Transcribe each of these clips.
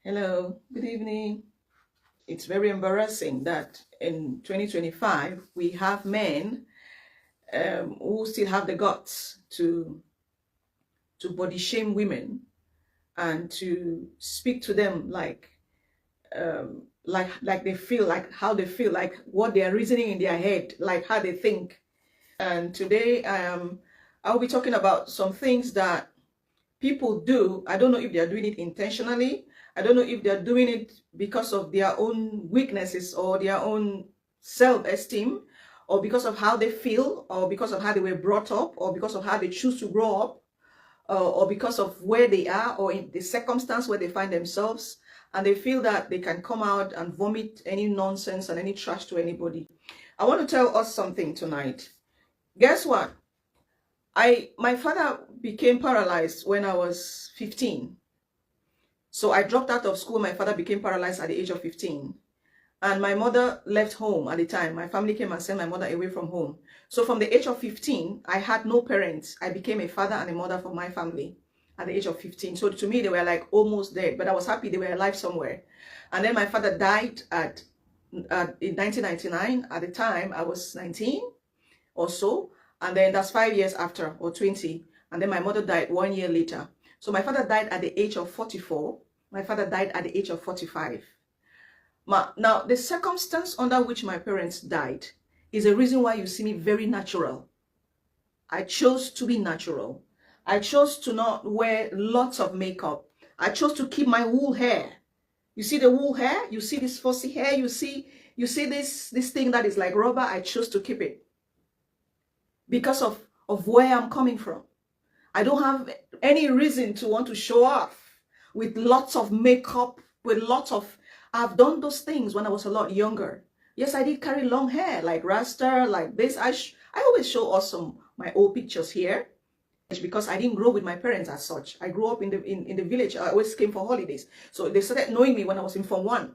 Hello, good evening. It's very embarrassing that in 2025 we have men who still have the guts to body shame women and to speak to them like they feel, like how they feel, like what they are reasoning in their head, like how they think. And today I'll be talking about some things that people do. I don't know if they are doing it intentionally. I don't know if they're doing it because of their own weaknesses or their own self-esteem, or because of how they feel, or because of how they were brought up, or because of how they choose to grow up, or because of where they are, or in the circumstance where they find themselves, and they feel that they can come out and vomit any nonsense and any trash to anybody. I want to tell us something tonight. Guess what? My father became paralyzed when I was 15. So I dropped out of school. My father became paralyzed at the age of 15. And my mother left home at the time. My family came and sent my mother away from home. So from the age of 15, I had no parents. I became a father and a mother for my family at the age of 15. So to me, they were like almost dead, but I was happy they were alive somewhere. And then my father died in 1999. At the time, I was 19 or so. And then that's 5 years after, or 20. And then my mother died 1 year later. So my father died at the age of 44. My father died at the age of 45. Now, the circumstance under which my parents died is a reason why you see me very natural. I chose to be natural. I chose to not wear lots of makeup. I chose to keep my wool hair. You see the wool hair? You see this fussy hair? You see this thing that is like rubber? I chose to keep it because of where I'm coming from. I don't have any reason to want to show off with lots of makeup, with lots of... I've done those things when I was a lot younger. Yes, I did carry long hair, like rasta, like this. I always show awesome my old pictures here because I didn't grow with my parents as such. I grew up in the village. I always came for holidays. So they started knowing me when I was in Form 1.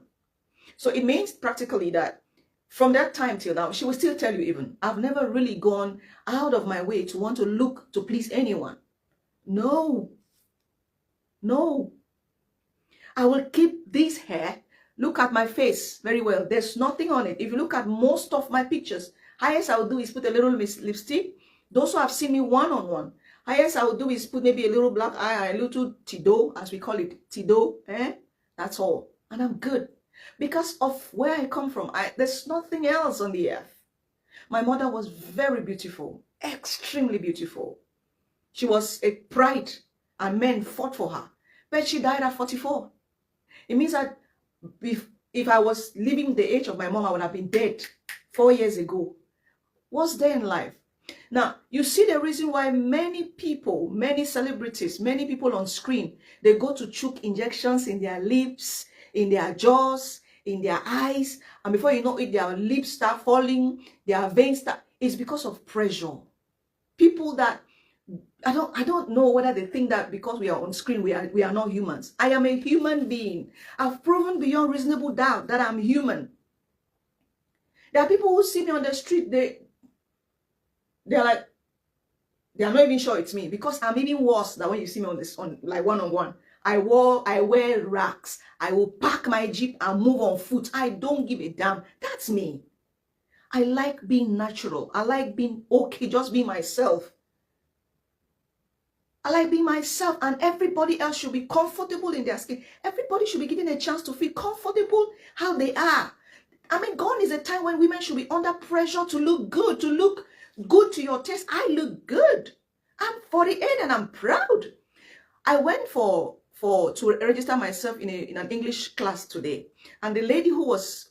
So it means practically that from that time till now, she will still tell you even, I've never really gone out of my way to want to look to please anyone. No. I will keep this hair. Look at my face very well. There's nothing on it. If you look at most of my pictures, highest I will do is put a little lipstick. Those who have seen me one-on-one, highest I will do is put maybe a little black eye, a little tido, as we call it, tido. That's all. And I'm good. Because of where I come from, there's nothing else on the earth. My mother was very beautiful, extremely beautiful. She was a pride, and men fought for her. But she died at 44. It means that if I was living the age of my mom, I would have been dead 4 years ago. What's there in life? Now, you see the reason why many people, many celebrities, many people on screen, they go to choke injections in their lips, in their jaws, in their eyes, and before you know it, their lips start falling, their veins start... It's because of pressure. People that... I don't know whether they think that because we are on screen, we are not humans. I am a human being. I've proven beyond reasonable doubt that I'm human. There are people who see me on the street, they're like, they're not even sure it's me, because I'm even worse than when you see me on like one-on-one. I wear racks. I will park my Jeep and move on foot. I don't give a damn. That's me. I like being natural. I like being okay, just being myself. I like being myself, and everybody else should be comfortable in their skin. Everybody should be given a chance to feel comfortable how they are. I mean, gone is a time when women should be under pressure to look good to your taste. I look good. I'm 48 and I'm proud. I went to register myself in an English class today, and the lady who was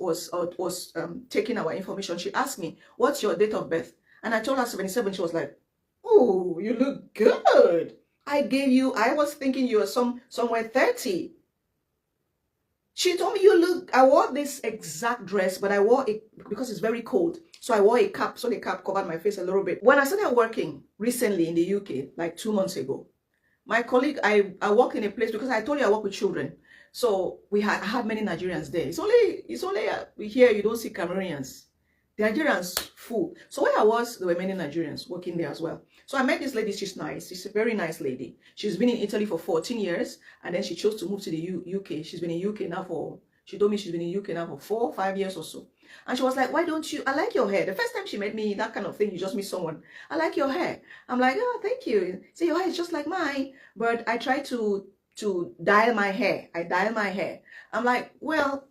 taking our information, she asked me, "What's your date of birth?" And I told her 77. She was like, "Oh, you look good." I was thinking you were somewhere 30. She told me, I wore this exact dress, but I wore it because it's very cold. So I wore a cap, so the cap covered my face a little bit. When I started working recently in the UK, like 2 months ago, my colleague, I work in a place, because I told you I work with children. So I had many Nigerians there. It's only here you don't see Cameroonians. The Nigerians full. So where I was, there were many Nigerians working there as well. So I met this lady. She's nice. She's a very nice lady. She's been in Italy for 14 years, and then she chose to move to the UK. She's been in UK now for, she told me she's been in UK now for 4 or 5 years or so. And she was like, why don't you, I like your hair. The first time she met me, that kind of thing, you just meet someone, I like your hair. I'm like, oh, thank you. See, your hair is just like mine. But I try to dye my hair. I dye my hair. I'm like, well,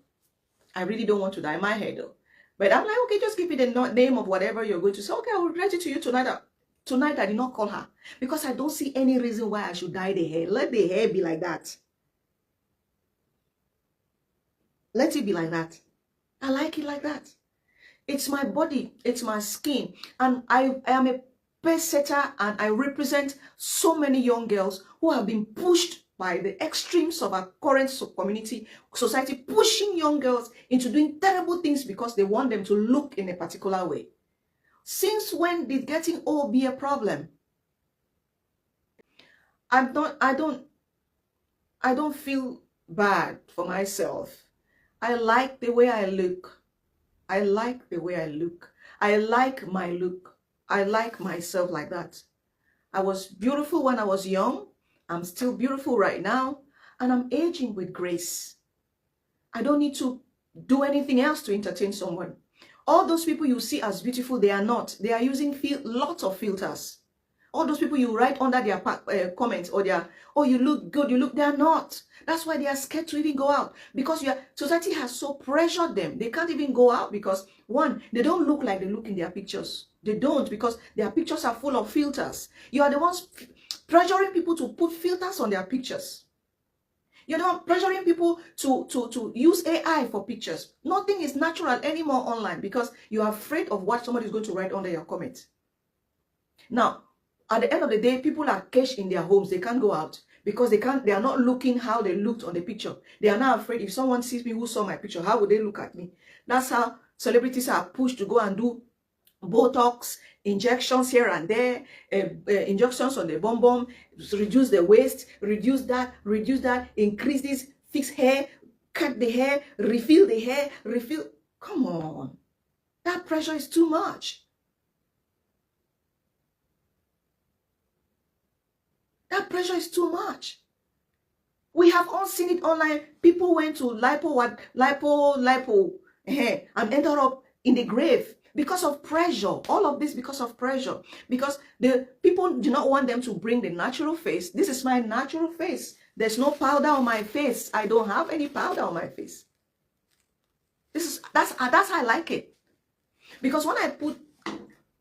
I really don't want to dye my hair though. But I'm like, okay, just give me the name of whatever you're going to say. Okay, I will write it to you tonight. Tonight, I did not call her because I don't see any reason why I should dye the hair. Let the hair be like that. Let it be like that. I like it like that. It's my body. It's my skin. And I am a pace setter, and I represent so many young girls who have been pushed by the extremes of our current society, pushing young girls into doing terrible things because they want them to look in a particular way. Since when did getting old be a problem? I don't feel bad for myself. I like the way I look. I like the way I look. I like my look. I like myself like that. I was beautiful when I was young. I'm still beautiful right now. And I'm aging with grace. I don't need to do anything else to entertain someone. All those people you see as beautiful, they are not. They are using lots of filters. All those people you write under their comments or their, oh, you look good, you look, they are not. That's why they are scared to even go out, because society has so pressured them. They can't even go out because, one, they don't look like they look in their pictures. They don't, because their pictures are full of filters. You are the ones pressuring people to put filters on their pictures. You're the one pressuring people to use AI for pictures. Nothing is natural anymore online because you're afraid of what somebody is going to write under your comment. Now, at the end of the day, people are caged in their homes. They can't go out because they are not looking how they looked on the picture. They are now afraid if someone sees me who saw my picture, how would they look at me? That's how celebrities are pushed to go and do Botox, injections here and there, injections on the bum, reduce the waist, reduce that, increase this, fix hair, cut the hair, refill the hair, refill. Come on. That pressure is too much. That pressure is too much. We have all seen it online. People went to lipo, and ended up in the grave because of pressure. All of this because of pressure. Because the people do not want them to bring the natural face. This is my natural face. There's no powder on my face. I don't have any powder on my face. That's how I like it. Because when I put,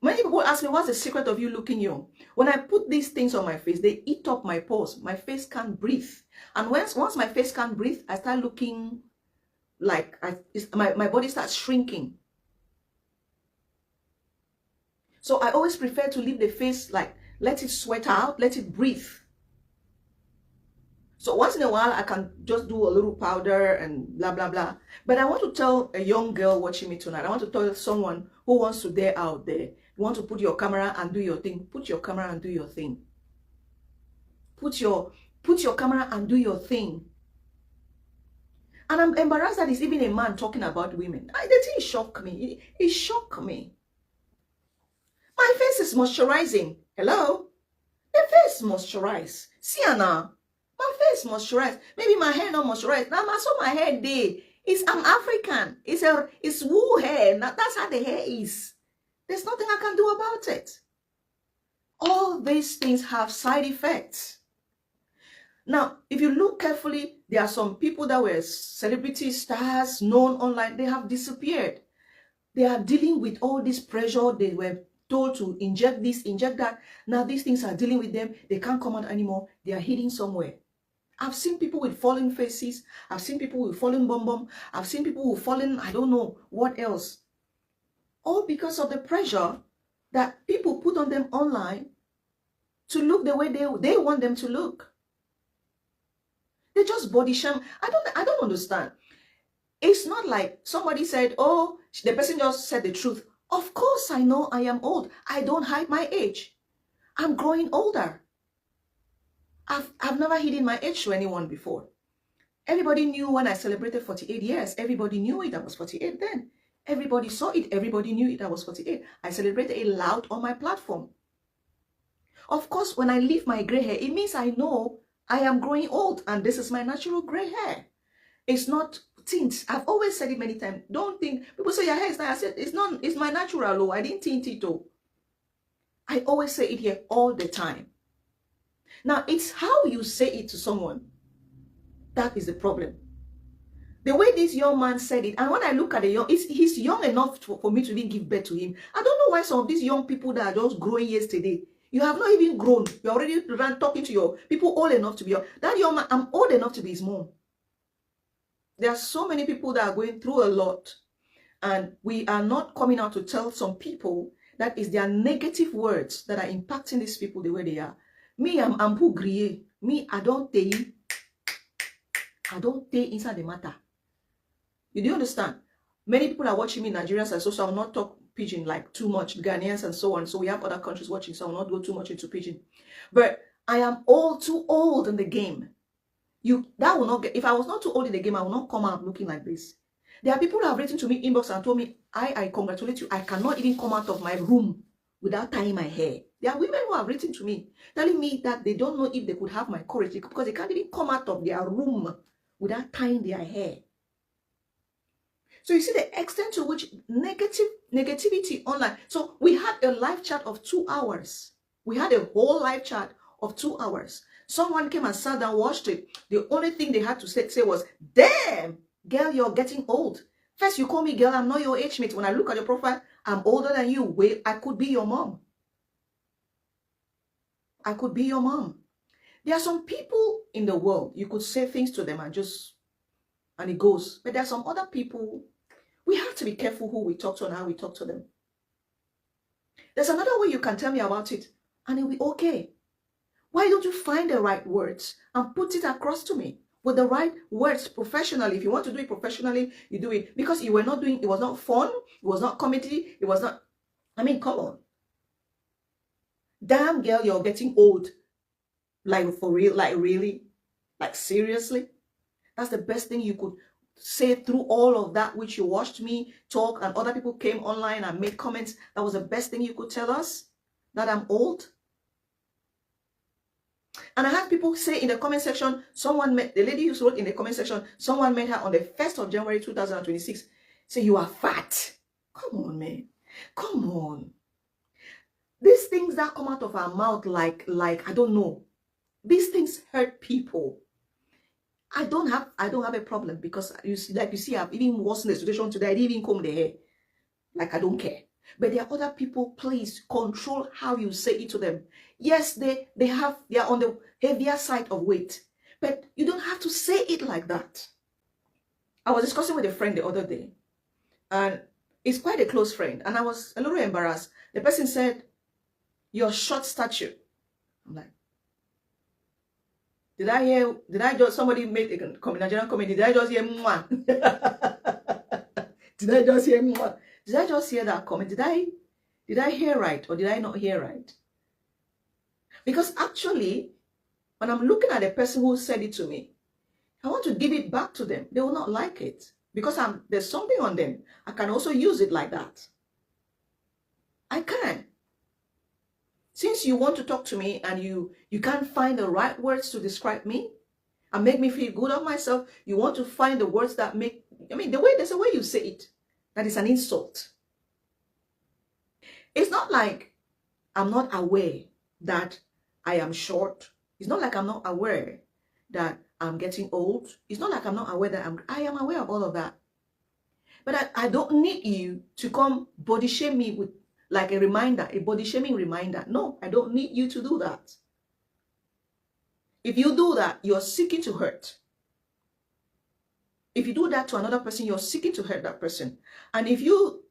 many people ask me, what's the secret of you looking young? When I put these things on my face, they eat up my pores. My face can't breathe. And once my face can't breathe, I start looking like my body starts shrinking. So I always prefer to leave the face like, let it sweat out, let it breathe. So once in a while, I can just do a little powder and blah, blah, blah. But I want to tell a young girl watching me tonight, I want to tell someone who wants to dare out there, you want to put your camera and do your thing, put your camera and do your thing. Put your camera and do your thing. And I'm embarrassed that it's even a man talking about women. The thing shocked me. It shocked me. My face is moisturizing. Hello? The face moisturize. See now. My face moisturized. Maybe my hair not moisturized. Now I saw my hair day. I'm African. It's wool hair. Now, that's how the hair is. There's nothing I can do about it. All these things have side effects. Now, if you look carefully, there are some people that were celebrity stars, known online. They have disappeared. They are dealing with all this pressure. They were told to inject this, inject that. Now these things are dealing with them. They can't come out anymore. They are hidden somewhere. I've seen people with fallen faces. I've seen people with fallen bum. I've seen people with fallen, I don't know what else. All because of the pressure that people put on them online to look the way they want them to look. They just body shame. I don't understand. It's not like somebody said, oh, the person just said the truth. Of course I know I am old. I don't hide my age. I'm growing older. I've never hidden my age to anyone before. Everybody knew when I celebrated 48 years. Everybody knew it. I was 48 then. Everybody saw it. Everybody knew it. I was 48. I celebrated it loud on my platform. Of course, when I leave my gray hair, it means I know I am growing old and this is my natural gray hair. It's not tint. I've always said it many times. Don't think, people say your hair is nice. I said, it's not, it's my natural. Oh, I didn't tint it though. I always say it here all the time. Now, it's how you say it to someone. That is the problem. The way this young man said it, and when I look at the young, he's young enough for me to even give birth to him. I don't know why some of these young people that are just growing yesterday, you have not even grown. You're already talking to your people old enough to be that young man. I'm old enough to be his mom. There are so many people that are going through a lot, and we are not coming out to tell some people that is their negative words that are impacting these people the way they are. Me, I'm who grieve. Me, I don't tell you. I don't tell inside the matter. You do understand? Many people are watching me, Nigerians, and so I will not talk pidgin like too much, Ghanaians and so on. So we have other countries watching, so I will not go too much into pidgin. But I am too old in the game. That will not get, if I was not too old in the game, I will not come out looking like this. There are people who have written to me inbox and told me, I congratulate you. I cannot even come out of my room without tying my hair. There are women who have written to me telling me that they don't know if they could have my courage because they can't even come out of their room without tying their hair. So you see the extent to which negativity online. So we had a live chat of 2 hours. We had a whole live chat of 2 hours. Someone came and sat down, watched it. The only thing they had to say was, damn, girl, you're getting old. First, you call me girl, I'm not your age mate. When I look at your profile, I'm older than you. Wait, I could be your mom. I could be your mom. There are some people in the world, you could say things to them and it goes. But there are some other people, we have to be careful who we talk to and how we talk to them. There's another way you can tell me about it and it'll be okay. Why don't you find the right words and put it across to me with the right words professionally? If you want to do it professionally, you do it. Because you were not doing, it was not fun, it was not comedy, it was not, I mean, come on. Damn girl, you're getting old. Like for real, like really, like seriously. That's the best thing you could say through all of that which you watched me talk and other people came online and made comments. That was the best thing you could tell us, that I'm old. And I had people say in the comment section, someone met, the lady who wrote in the comment section, someone met her on the 1st of January 2026, say you are fat. Come on, man. Come on. These things that come out of our mouth like I don't know. These things hurt people. I don't have a problem because you see, I've even worsened the situation today. I didn't even comb the hair. Like I don't care. But there are other people, please control how you say it to them. Yes, they are on the heavier side of weight. But you don't have to say it like that. I was discussing with a friend the other day. And it's quite a close friend. And I was a little embarrassed. The person said, "You're short stature." I'm like, did I just, somebody made a Nigerian comedy, did I just hear mwah? Did I just hear mwah? Did I just hear that comment? Did I hear right or did I not hear right? Because actually, when I'm looking at the person who said it to me, I want to give it back to them. They will not like it because there's something on them. I can also use it like that. I can. Since you want to talk to me and you can't find the right words to describe me and make me feel good of myself, you want to find the words that make, there's a way you say it that is an insult. It's not like I'm not aware that I am short. It's not like I'm not aware that I'm getting old. It's not like I'm not aware that I am aware of all of that. But I don't need you to come body shame me with like a reminder, a body shaming reminder. No, I don't need you to do that. If you do that, you're seeking to hurt. If you do that to another person, you're seeking to hurt that person. And if you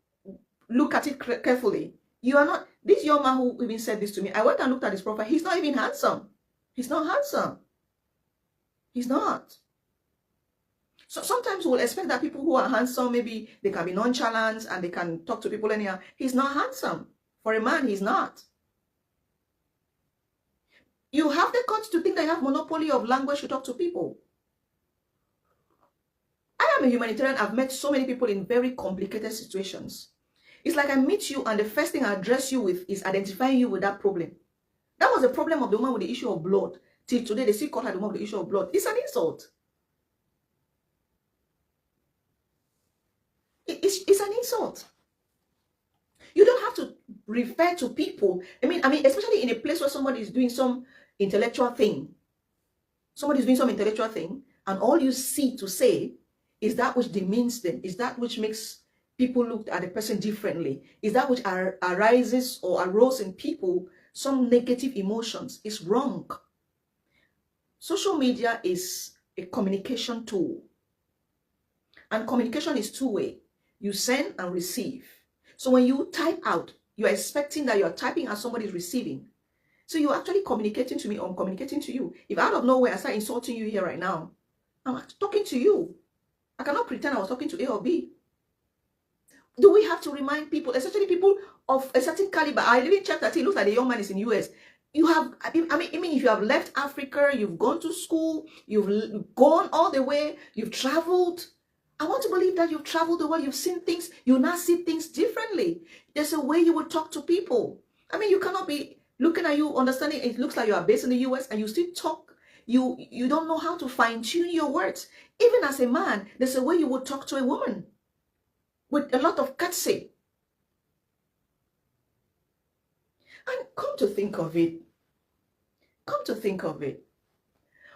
look at it carefully, you are not, this young man who even said this to me, I went and looked at his profile, he's not even handsome. He's not handsome. He's not. So sometimes we'll expect that people who are handsome, maybe they can be nonchalant and they can talk to people anyhow. He's not handsome. For a man, he's not. You have the guts to think that you have monopoly of language to talk to people. I am a humanitarian. I've met so many people in very complicated situations. It's like I meet you and the first thing I address you with is identifying you with that problem. That was the problem of the woman with the issue of blood. Till today, they still call her the woman with the issue of blood. It's an insult. It's an insult. You don't have to refer to people. I mean, especially in a place where somebody is doing some intellectual thing. Somebody is doing some intellectual thing, and all you see to say is that which demeans them, is that which makes people look at the person differently, is that which arises or arose in people some negative emotions. Is wrong. Social media is a communication tool, and communication is two-way. You send and receive. So when you type out, you're expecting that you're typing and somebody is receiving. So you're actually communicating to me, or I'm communicating to you. If out of nowhere I start insulting you here right now, I'm talking to you. I cannot pretend I was talking to A or B. Do we have to remind people, especially people of a certain caliber? I even checked that it looks like the young man is in the US. You have, I mean, if you have left Africa, you've gone to school, you've gone all the way, you've traveled. I want to believe that you've traveled the world, you've seen things, you now see things differently. There's a way you will talk to people. I mean, you cannot be looking at you, understanding it looks like you are based in the US and you still talk. You don't know how to fine-tune your words. Even as a man, there's a way you would talk to a woman with a lot of courtesy. And come to think of it,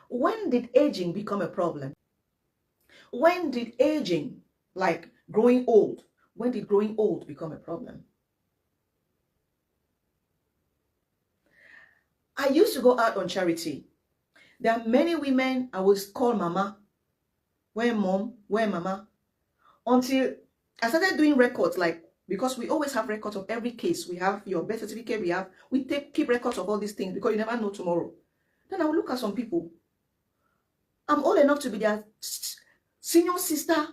when did aging become a problem? When did aging, like growing old, when did growing old become a problem? I used to go out on charity. There are many women I was call mama. Where mom? Where mama? Until I started doing records, like, because we always have records of every case. We have your birth certificate, we keep records of all these things because you never know tomorrow. Then I will look at some people. I'm old enough to be their senior sister,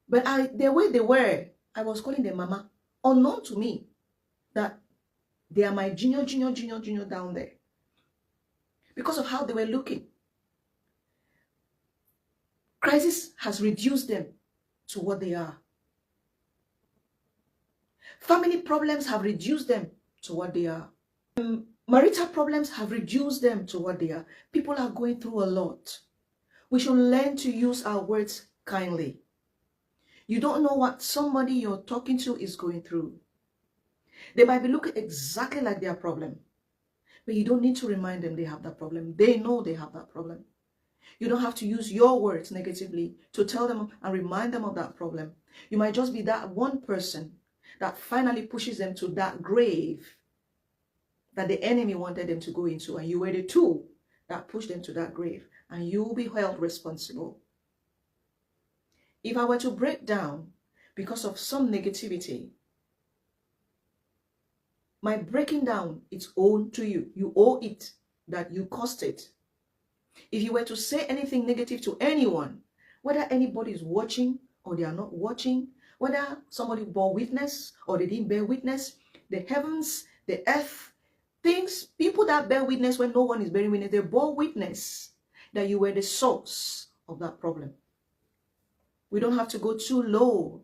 but the way they were, I was calling them mama, unknown to me that they are my junior down there because of how they were looking. Crisis has reduced them to what they are. Family problems have reduced them to what they are. Marital problems have reduced them to what they are. People are going through a lot. We should learn to use our words kindly. You don't know what somebody you're talking to is going through. They might be looking exactly like their problem, but you don't need to remind them they have that problem. They know they have that problem. You don't have to use your words negatively to tell them and remind them of that problem. You might just be that one person that finally pushes them to that grave that the enemy wanted them to go into, and you were the tool that pushed them to that grave, and you will be held responsible. If I were to break down because of some negativity, my breaking down is owed to you. You owe it, that you caused it. If you were to say anything negative to anyone, whether anybody is watching or they are not watching, whether somebody bore witness or they didn't bear witness, the heavens, the earth, things, people that bear witness when no one is bearing witness, they bore witness that you were the source of that problem. We don't have to go too low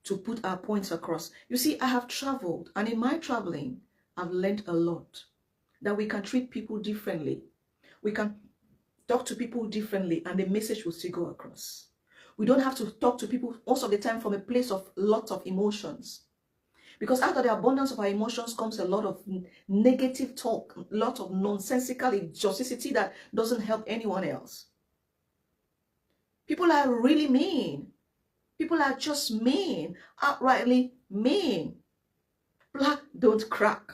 to put our points across. You see, I have traveled, and in my traveling, I've learned a lot. That we can treat people differently. We can talk to people differently, and the message will still go across. We don't have to talk to people most of the time from a place of lots of emotions. Because out of the abundance of our emotions comes a lot of negative talk, a lot of nonsensical idiocy that doesn't help anyone else. People are really mean. People are just mean, outrightly mean. Black don't crack.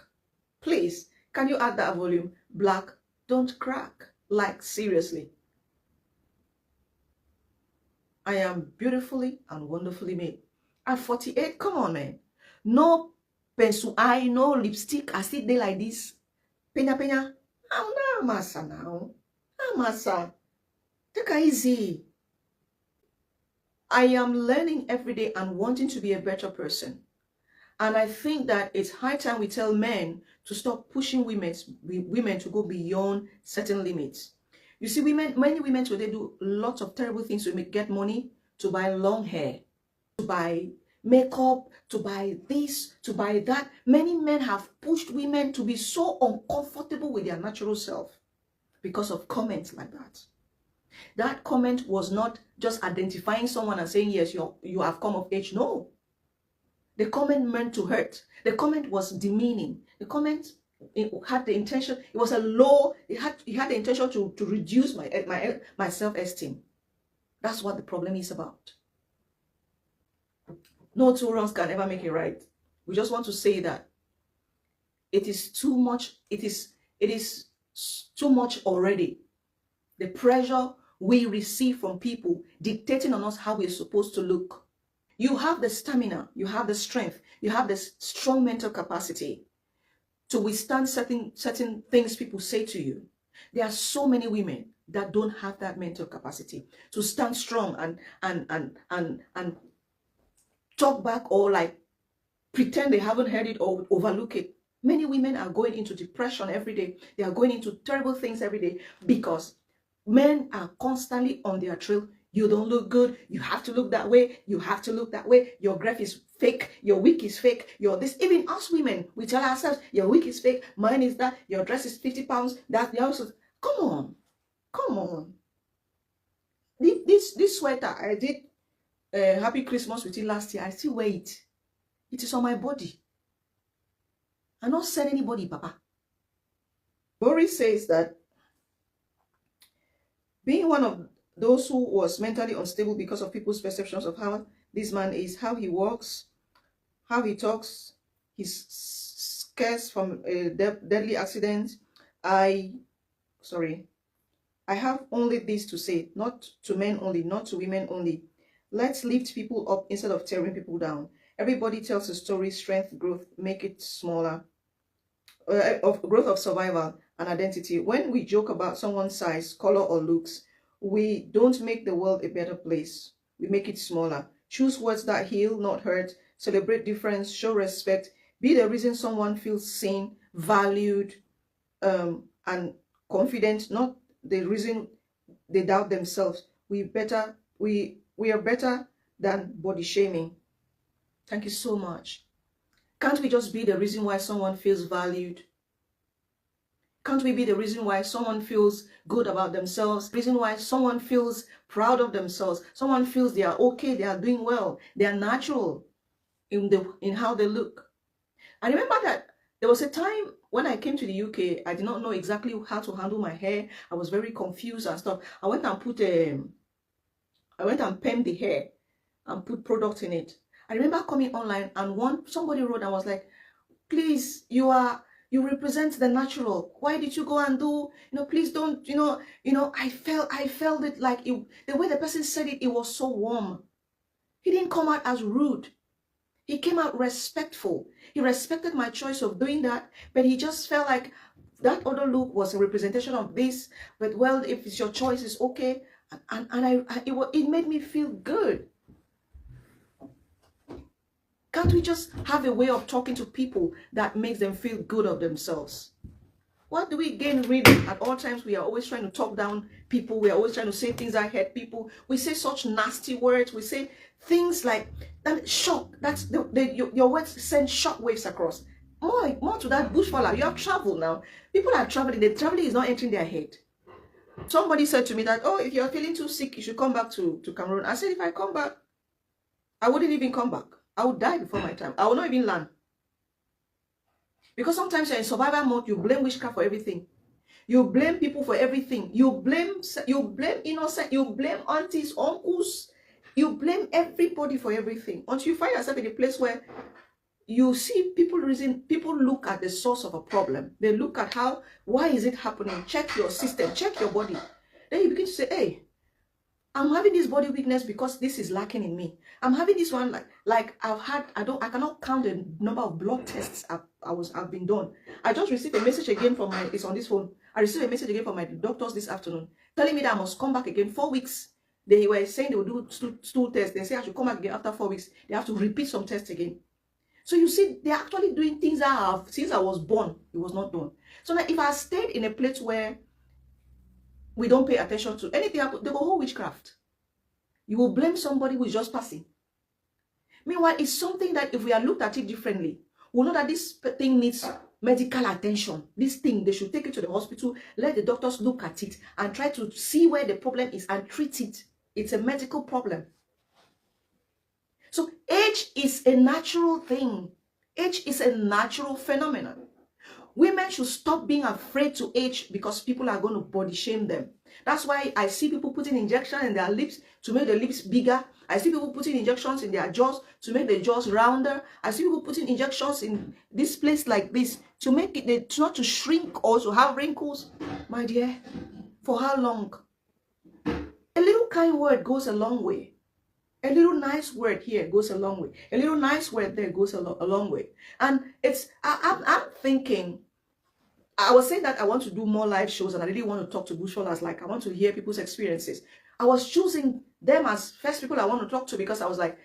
Please, can you add that volume? Black don't crack. Like, seriously. I am beautifully and wonderfully made. At 48, come on, man. No pencil eye, no lipstick. I sit there like this. Penya. I'm not massa now. I'm massa. Take it easy. I am learning every day and wanting to be a better person. And I think that it's high time we tell men to stop pushing women to go beyond certain limits. You see, many women today do lots of terrible things to get money, to buy long hair, to buy makeup, to buy this, to buy that. Many men have pushed women to be so uncomfortable with their natural self because of comments like that. That comment was not just identifying someone and saying, yes, you have come of age. No. The comment meant to hurt. The comment was demeaning. The comment, it had the intention, it was a low, it had the intention to reduce my self-esteem. That's what the problem is about. No two wrongs can ever make it right. We just want to say that it is too much, it is too much already. The pressure we receive from people dictating on us how we're supposed to look. You have the stamina, you have the strength, you have the strong mental capacity to withstand certain things people say to you. There are so many women that don't have that mental capacity to stand strong and talk back or like pretend they haven't heard it or overlook it. Many women are going into depression every day. They are going into terrible things every day because men are constantly on their trail. You don't look good. You have to look that way. You have to look that way. Your graph is fake. Your wig is fake. Your this. Even us women, we tell ourselves, your wig is fake. Mine is that. Your dress is 50 pounds. That the also. Come on. Come on. This sweater, I did Happy Christmas with it last year. I still wear it. It is on my body. I not send anybody, Papa. Boris says that being one of those who was mentally unstable because of people's perceptions of how this man is, how he walks, how he talks, his scares from a deadly accident. I have only this to say, not to men only, not to women only. Let's lift people up instead of tearing people down. Everybody tells a story, strength, growth, make it smaller, of growth of survival and identity. When we joke about someone's size, color, or looks, we don't make the world a better place. We make it smaller. Choose words that heal, not hurt. Celebrate difference, show respect. Be the reason someone feels seen, valued, and confident, not the reason they doubt themselves. We are better than body shaming. Thank you so much. Can't we just be the reason why someone feels valued? Can't we be the reason why someone feels good about themselves? Reason why someone feels proud of themselves? Someone feels they are okay, they are doing well, they are natural in how they look. I remember that there was a time when I came to the UK, I did not know exactly how to handle my hair. I was very confused and stuff. I went and penned the hair and put product in it. I remember coming online and somebody wrote and was like, please, you represent the natural. Why did you go and do, please don't, I felt it like the way the person said it, it was so warm. He didn't come out as rude. He came out respectful. He respected my choice of doing that, but he just felt like that other look was a representation of this, but well, if it's your choice, it's okay. And it made me feel good. Can't we just have a way of talking to people that makes them feel good of themselves? What do we gain reading? At all times, we are always trying to talk down people. We are always trying to say things that hurt people. We say such nasty words. We say things like that shock. That's your words send shock waves across. More to that bushfire. You have traveled now. People are traveling. The traveling is not entering their head. Somebody said to me that, oh, if you're feeling too sick, you should come back to Cameroon. I said, if I come back, I wouldn't even come back. I would die before my time. I will not even land. Because sometimes you're in survival mode, you blame witchcraft for everything. You blame people for everything. You blame innocent, you blame aunties, uncles. You blame everybody for everything. Until you find yourself in a place where you see people look at the source of a problem. They look at why is it happening? Check your system, check your body. Then you begin to say, hey, I'm having this body weakness because this is lacking in me. I'm having this one like I cannot count the number of blood tests I've been done. I just received a message again from it's on this phone. I received a message again from my doctors this afternoon telling me that I must come back again 4 weeks. They were saying they would do stool tests. They say I should come back again after 4 weeks. They have to repeat some tests again. So you see, they're actually doing things that since I was born, it was not done. So now if I stayed in a place where we don't pay attention to anything, they go whole witchcraft. You will blame somebody who is just passing. Meanwhile, it's something that if we are looked at it differently, we'll know that this thing needs medical attention. This thing, they should take it to the hospital, let the doctors look at it and try to see where the problem is and treat it. It's a medical problem. So age is a natural thing. Age is a natural phenomenon. Women should stop being afraid to age because people are going to body shame them. That's why I see people putting injections in their lips to make the lips bigger. I see people putting injections in their jaws to make the jaws rounder. I see people putting injections in this place like this to make it, not to shrink or to have wrinkles. My dear, for how long? A little kind word goes a long way. A little nice word here goes a long way. A little nice word there goes a long way. And I'm thinking, I was saying that I want to do more live shows and I really want to talk to bushfallers. Like, I want to hear people's experiences. I was choosing them as first people I want to talk to because I was like,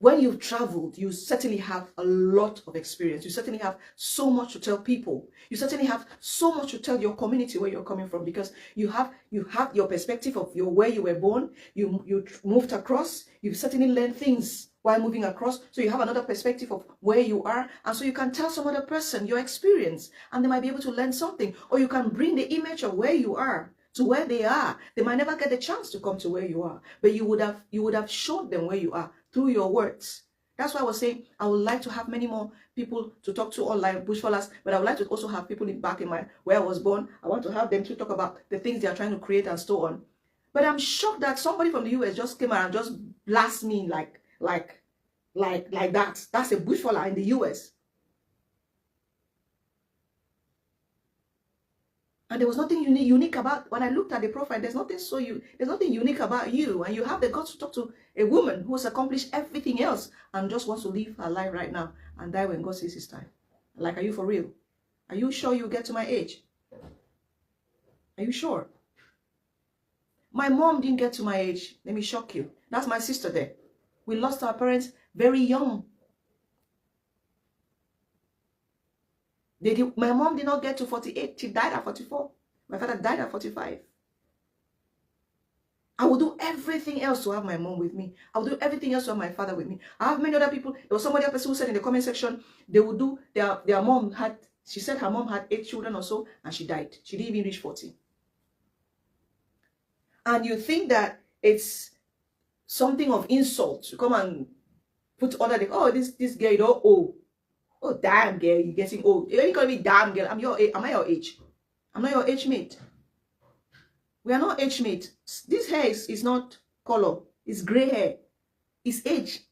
when you've traveled, you certainly have a lot of experience. You certainly have so much to tell people. You certainly have so much to tell your community where you're coming from because you have your perspective of where you were born. You moved across. You've certainly learned things while moving across. So you have another perspective of where you are. And so you can tell some other person your experience and they might be able to learn something. Or you can bring the image of where you are to where they are. They might never get the chance to come to where you are, but you would have showed them where you are through your words. That's why I was saying I would like to have many more people to talk to online bushfallers, but I would like to also have people back in where I was born. I want to have them to talk about the things they are trying to create and so on. But I'm shocked that somebody from the US just came out and just blast me like that. That's a bushfaller in the US. And there was nothing unique about, when I looked at the profile, there's nothing unique about you. And you have the guts to talk to a woman who has accomplished everything else and just wants to live her life right now and die when God says it's time. Like, are you for real? Are you sure you'll get to my age? Are you sure? My mom didn't get to my age. Let me shock you. That's my sister there. We lost our parents very young. My mom did not get to 48. She died at 44. My father died at 45. I will do everything else to have my mom with me. I will do everything else to have my father with me. I have many other people. There was somebody else who said in the comment section, they would do, their mom had, she said her mom had 8 children or so, and she died. She didn't even reach 40. And you think that it's something of insult to come and put other, oh, this girl, you know, oh, damn girl, you're getting old. You ain't gonna be damn girl. Am I your age? I'm not your age mate. We are not age mate. This hair is not color. It's gray hair. It's age.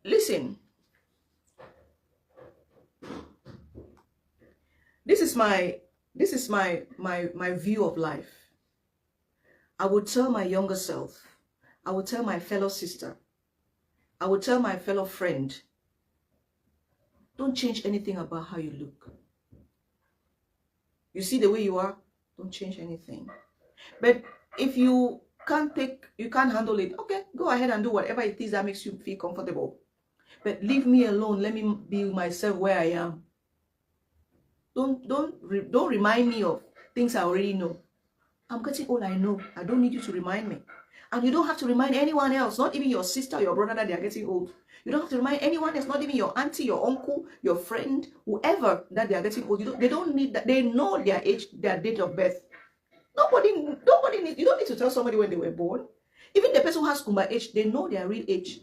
Listen. This is my view of life. I would tell my younger self. I would tell my fellow sister. I would tell my fellow friend, don't change anything about how you look. You see the way you are, don't change anything. But if you can't handle it, okay, go ahead and do whatever it is that makes you feel comfortable. But leave me alone. Let me be myself where I am. Don't remind me of things I already know. I'm getting old, I know. I don't need you to remind me. And you don't have to remind anyone else, not even your sister or your brother, that they are getting old. You don't have to remind anyone else, not even your auntie, your uncle, your friend, whoever, that they are getting old. They don't need that. They know their age, their date of birth. Nobody needs, you don't need to tell somebody when they were born. Even the person who has Kumba age, they know their real age.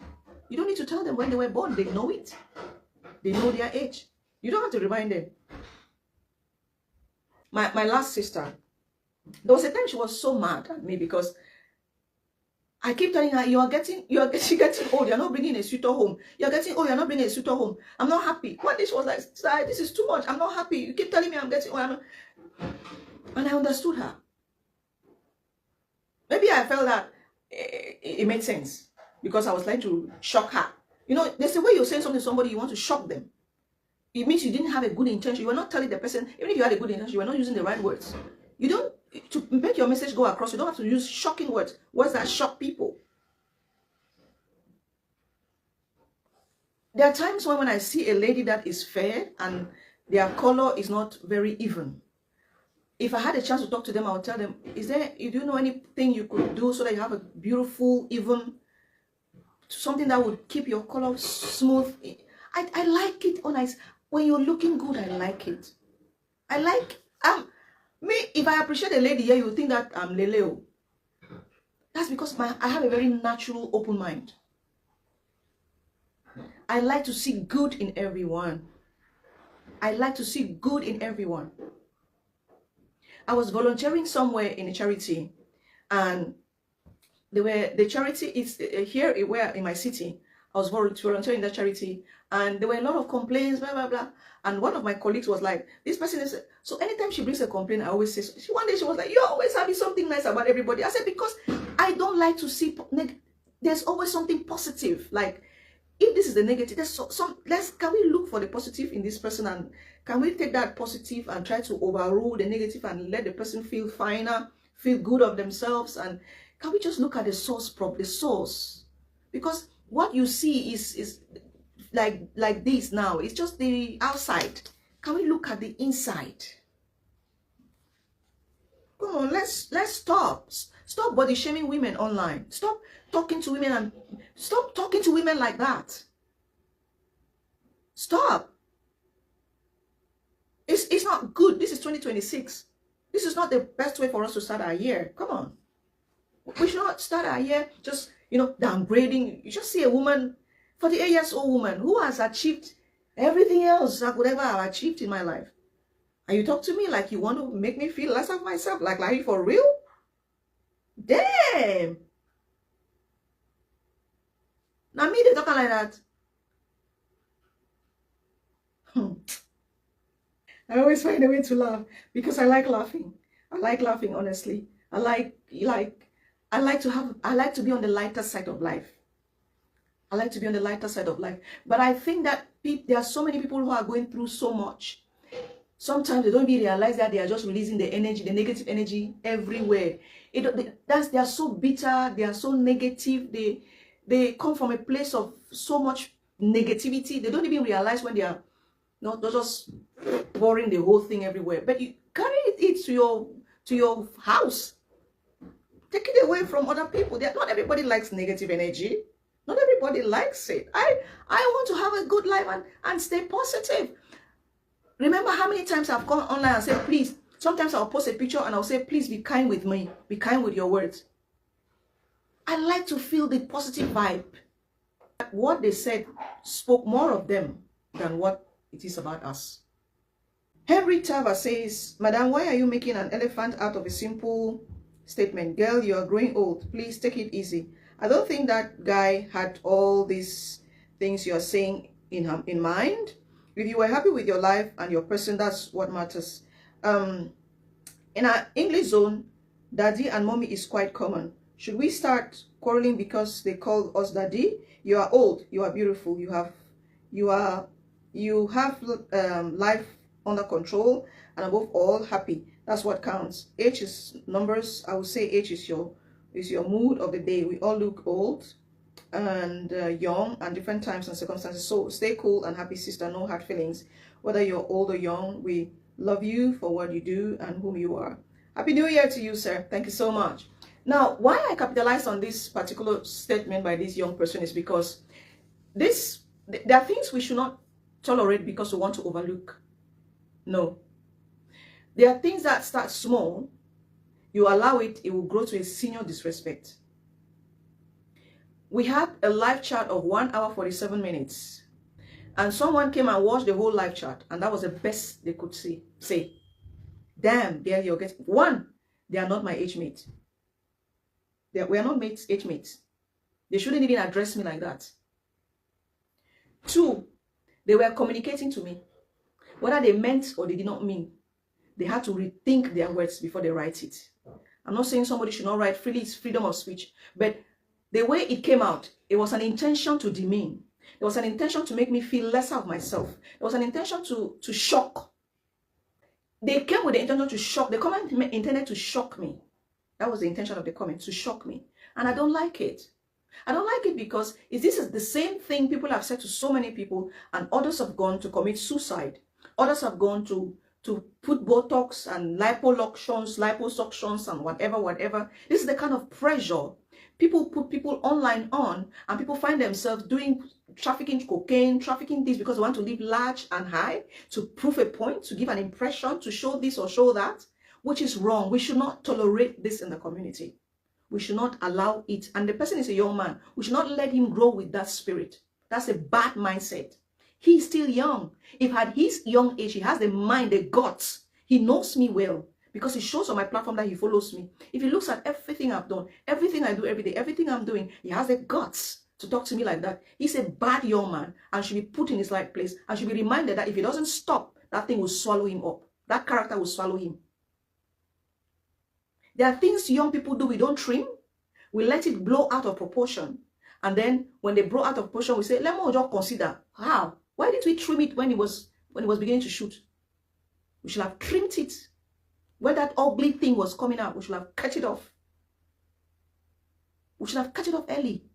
You don't need to tell them when they were born. They know it. They know their age. You don't have to remind them. My last sister, there was a time she was so mad at me because I keep telling her, you're getting old. You're not bringing a suitor home. You're getting old. You're not bringing a suitor home. I'm not happy. One day she was like, this is too much. I'm not happy. You keep telling me I'm getting old. And I understood her. Maybe I felt that it made sense because I was trying to shock her. You know, there's a way you're saying something to somebody, you want to shock them. It means you didn't have a good intention. You were not telling the person, even if you had a good intention, you were not using the right words. You don't, to make your message go across, you don't have to use shocking words that shock people. There are times when I see a lady that is fair and their color is not very even. If I had a chance to talk to them, I would tell them, do you know anything you could do so that you have a beautiful, even something that would keep your color smooth? I like it on ice. When you're looking good, I like it. I like, me, if I appreciate a lady here, you would think that I'm Leleo. That's because I have a very natural, open mind. I like to see good in everyone. I like to see good in everyone. I was volunteering somewhere in a charity, and the charity is here where in my city. I was volunteering in that charity, and there were a lot of complaints, blah blah blah. And one of my colleagues was like, "This person is." So anytime she brings a complaint, I always say. One day she was like, "You're always having something nice about everybody." I said, "Because I don't like to see. There's always something positive. Like, if this is the negative, there's can we look for the positive in this person, and can we take that positive and try to overrule the negative and let the person feel finer, feel good of themselves? And can we just look at the source the source? Because what you see is like this now. It's just the outside. Can we look at the inside? Come on, let's stop body shaming women online. Stop talking to women and stop talking to women like that. Stop. It's not good. This is 2026. This is not the best way for us to start our year. Come on. We should not start our year just, downgrading. You just see a woman, 48 years old woman, who has achieved everything else I could ever have achieved in my life. And you talk to me like you want to make me feel less of myself. Like you for real? Damn. Now me, they talking like that. I always find a way to laugh because I like laughing. I like laughing, honestly. I like to be on the lighter side of life. I like to be on the lighter side of life. But I think that there are so many people who are going through so much. Sometimes they don't even realize that they are just releasing the energy, the negative energy everywhere. They are so bitter. They are so negative. They come from a place of so much negativity. They don't even realize when they are they're just pouring the whole thing everywhere. But you carry it to your house. Take it away from other people. Not everybody likes negative energy. Not everybody likes it. I want to have a good life and stay positive. Remember how many times I've gone online and said, please, sometimes I'll post a picture and I'll say, please be kind with me. Be kind with your words. I like to feel the positive vibe. What they said spoke more of them than what it is about us. Henry Tava says, Madam, why are you making an elephant out of a simple statement? Girl, you are growing old. Please take it easy. I don't think that guy had all these things you are saying in mind. If you were happy with your life and your person, that's what matters. In our English zone, daddy and mommy is quite common. Should we start quarreling because they call us daddy? You are old. You are beautiful. You have life under control, and above all, happy. That's what counts. Age is numbers. I would say age is your mood of the day. We all look old and young and different times and circumstances. So stay cool and happy, sister. No hard feelings. Whether you're old or young, we love you for what you do and whom you are. Happy New Year to you, sir. Thank you so much. Now, why I capitalized on this particular statement by this young person is because there are things we should not tolerate because we want to overlook. No. There are things that start small. You allow it, it will grow to a senior disrespect. We had a live chat of 1 hour 47 minutes. And someone came and watched the whole live chat. And that was the best they could say. Damn, there you're getting. One, they are not my age mate. We are not age mates. They shouldn't even address me like that. Two, they were communicating to me. Whether they meant or they did not mean, they had to rethink their words before they write it. I'm not saying somebody should not write freely, it's freedom of speech. But the way it came out, it was an intention to demean. It was an intention to make me feel lesser of myself. It was an intention to shock. They came with the intention to shock. The comment intended to shock me. That was the intention of the comment, to shock me. And I don't like it. I don't like it because this is the same thing people have said to so many people, and others have gone to commit suicide. Others have gone to to put Botox and liposuctions and whatever. This is the kind of pressure people put people online on, and people find themselves doing trafficking cocaine, trafficking this because they want to live large and high, to prove a point, to give an impression, to show this or show that, which is wrong. We should not tolerate this in the community. We should not allow it. And the person is a young man. We should not let him grow with that spirit. That's a bad mindset. He's still young. If at his young age, he has the mind, the guts. He knows me well because he shows on my platform that he follows me. If he looks at everything I've done, everything I do every day, everything I'm doing, he has the guts to talk to me like that. He's a bad young man and should be put in his right place and should be reminded that if he doesn't stop, that thing will swallow him up. That character will swallow him. There are things young people do we don't trim. We let it blow out of proportion. And then when they blow out of proportion, we say, let me just consider how. Why did we trim it when it was beginning to shoot? We should have trimmed it. When that ugly thing was coming out, we should have cut it off. We should have cut it off early.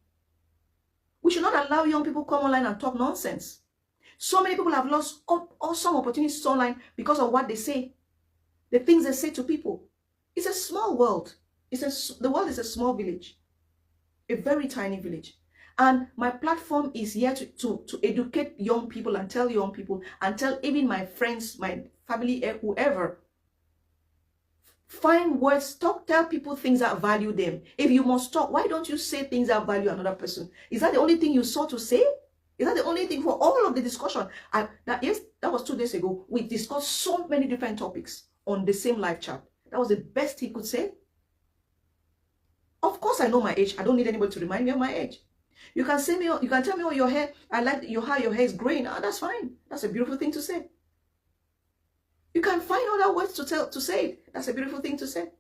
We should not allow young people come online and talk nonsense. So many people have lost awesome opportunities online because of what they say. The things they say to people. It's a small world. The world is a small village. A very tiny village. And my platform is here to educate young people and tell young people and tell even my friends, my family, whoever. Find words, tell people things that value them. If you must talk, why don't you say things that value another person? Is that the only thing you saw to say? Is that the only thing for all of the discussion? That was 2 days ago. We discussed so many different topics on the same live chat. That was the best he could say. Of course, I know my age. I don't need anybody to remind me of my age. You can say me, you can tell me, oh, your hair, I like your hair is graying. Oh, that's fine. That's a beautiful thing to say. You can find other words to say it. That's a beautiful thing to say.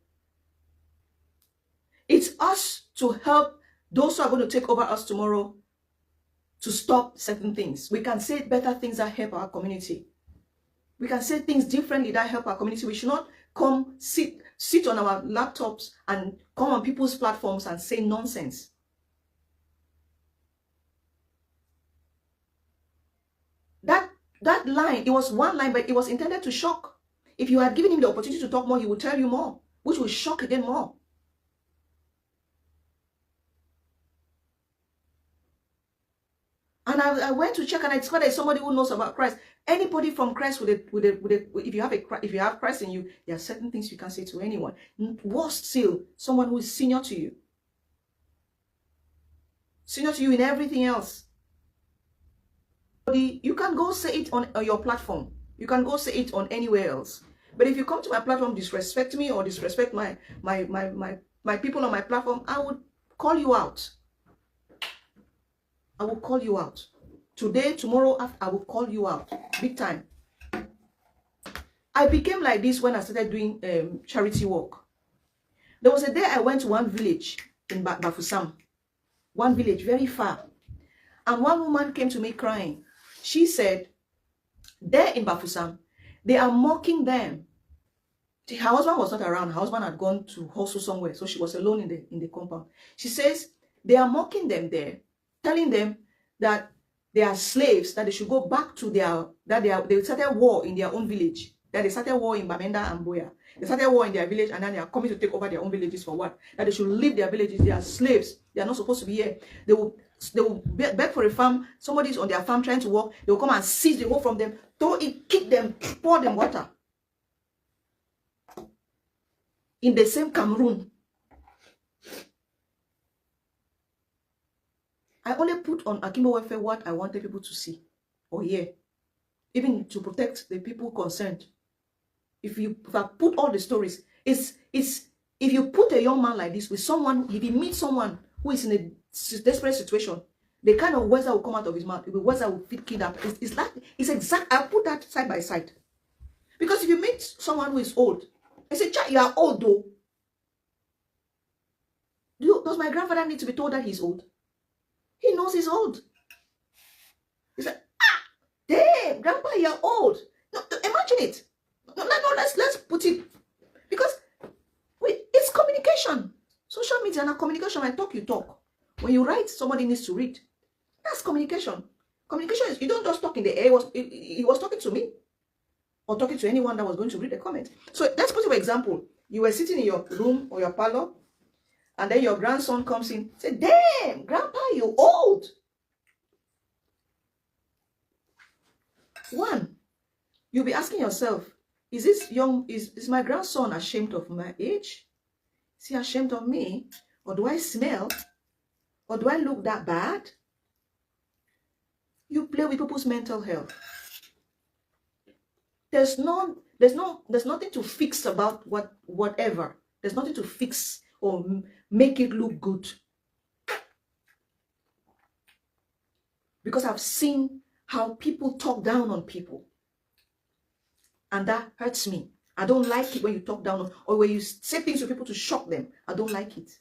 It's us to help those who are going to take over us tomorrow to stop certain things. We can say better things that help our community. We can say things differently that help our community. We should not come sit on our laptops and come on people's platforms and say nonsense. That line, it was one line, but it was intended to shock. If you had given him the opportunity to talk more, he would tell you more, which will shock again more. And I went to check and I discovered somebody who knows about Christ. Anybody from Christ if you have Christ in you, there are certain things you can say to anyone. Worst still, someone who is senior to you. Senior to you in everything else. You can go say it on your platform. You can go say it on anywhere else. But if you come to my platform, disrespect me or disrespect my people on my platform, I would call you out. I will call you out. Today, tomorrow, I will call you out. Big time. I became like this when I started doing charity work. There was a day I went to one village in Bafusam. One village, very far. And one woman came to me crying. She said, there in Bafusam, they are mocking them. Her husband was not around. Her husband had gone to hustle somewhere. So she was alone in the compound. She says, they are mocking them there, telling them that they are slaves, that they should go back to they started war in their own village. That they started war in Bamenda and Boya. They started war in their village and then they are coming to take over their own villages for what? That they should leave their villages. They are slaves. They are not supposed to be here. They will beg for a farm. Somebody is on their farm trying to work. They will come and seize the hoe from them, throw it, kick them, pour them water. In the same Cameroon. I only put on Akimbo Welfare what I wanted people to see or hear, even to protect the people concerned. If I put all the stories, if you put a young man like this with someone, if he meets someone who is in a desperate situation, the kind of words that will come out of his mouth, the words that will fit kidnap, it's exact. I put that side by side. Because if you meet someone who is old, I say, "Child, you are old though." Does my grandfather need to be told that he's old? He knows he's old. He said, damn, grandpa, you're old. No, imagine it. No, let's put it. Because it's communication. Social media and communication. When I talk, you talk. When you write, somebody needs to read. That's communication. Communication is, you don't just talk in the air. He was talking to me. or talking to anyone that was going to read the comment. So let's put an example. You were sitting in your room or your parlor, and then your grandson comes in. Say, damn, grandpa, you old. One, you'll be asking yourself, is my grandson ashamed of my age? Is he ashamed of me? Or do I smell? Or do I look that bad? You play with people's mental health. There's nothing to fix about whatever. There's nothing to fix or make it look good. Because I've seen how people talk down on people. And that hurts me. I don't like it when you talk down on, or when you say things to people to shock them. I don't like it.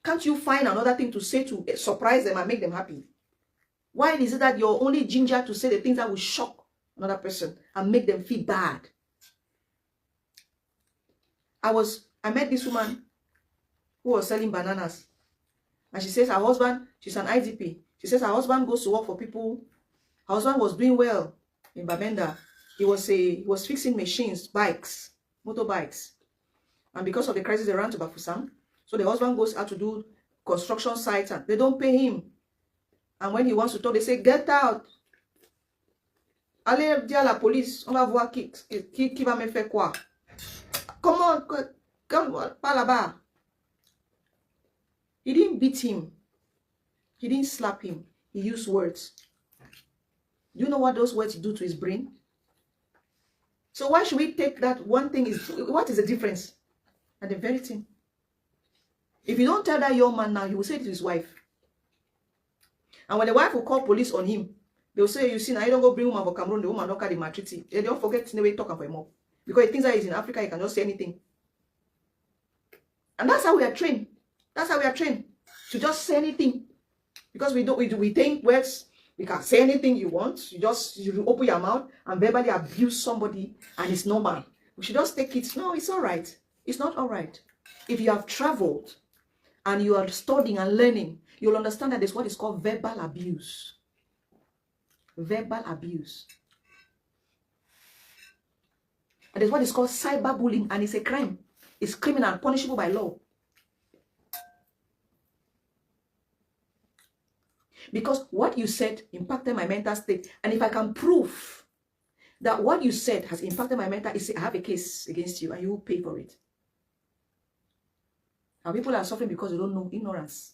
Can't you find another thing to say to surprise them and make them happy? Why is it that you're only ginger to say the things that will shock another person and make them feel bad? I met this woman who was selling bananas. And she says her husband, she's an IDP. She says her husband goes to work for people. Her husband was doing well in Bamenda. He was fixing machines, bikes, motorbikes. And because of the crisis, they ran to Bafusam. So the husband goes out to do construction sites and they don't pay him. And when he wants to talk, they say, get out. Allez dire à la police, on va voir qui va me faire quoi. Comment, pas là-bas. He didn't beat him. He didn't slap him. He used words. Do you know what those words do to his brain? So why should we take that one thing? What is the difference? And the very thing. If you don't tell that young man now, he will say it to his wife. And when the wife will call police on him, they will say, you see, now you don't go bring woman for Cameroon, the woman don't carry maltreat. They don't forget the way talking for him more. Because he thinks that he's in Africa, he can just say anything. And that's how we are trained. That's how we are trained. To just say anything. Because we think words, you can say anything you want. You open your mouth and verbally abuse somebody and it's normal. We should just take it. No, it's all right. It's not all right. If you have traveled and you are studying and learning, you'll understand that there's what is called verbal abuse. Verbal abuse. And there's what is called cyberbullying, and it's a crime. It's criminal, punishable by law. Because what you said impacted my mental state. And if I can prove that what you said has impacted my mental state, I have a case against you and you will pay for it. And people are suffering because they don't know, ignorance.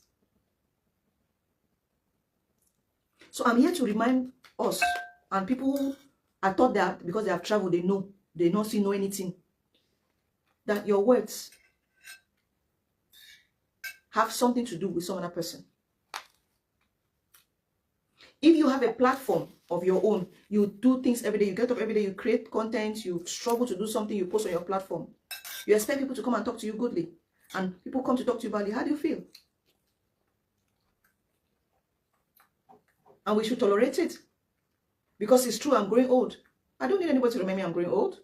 So I'm here to remind us and people who are thought that because they have traveled, they know anything, that your words have something to do with some other person. If you have a platform of your own, you do things every day, you get up every day, you create content, you struggle to do something, you post on your platform. You expect people to come and talk to you goodly. And people come to talk to you badly. How do you feel? And we should tolerate it. Because it's true, I'm growing old. I don't need anybody to remind me I'm growing old.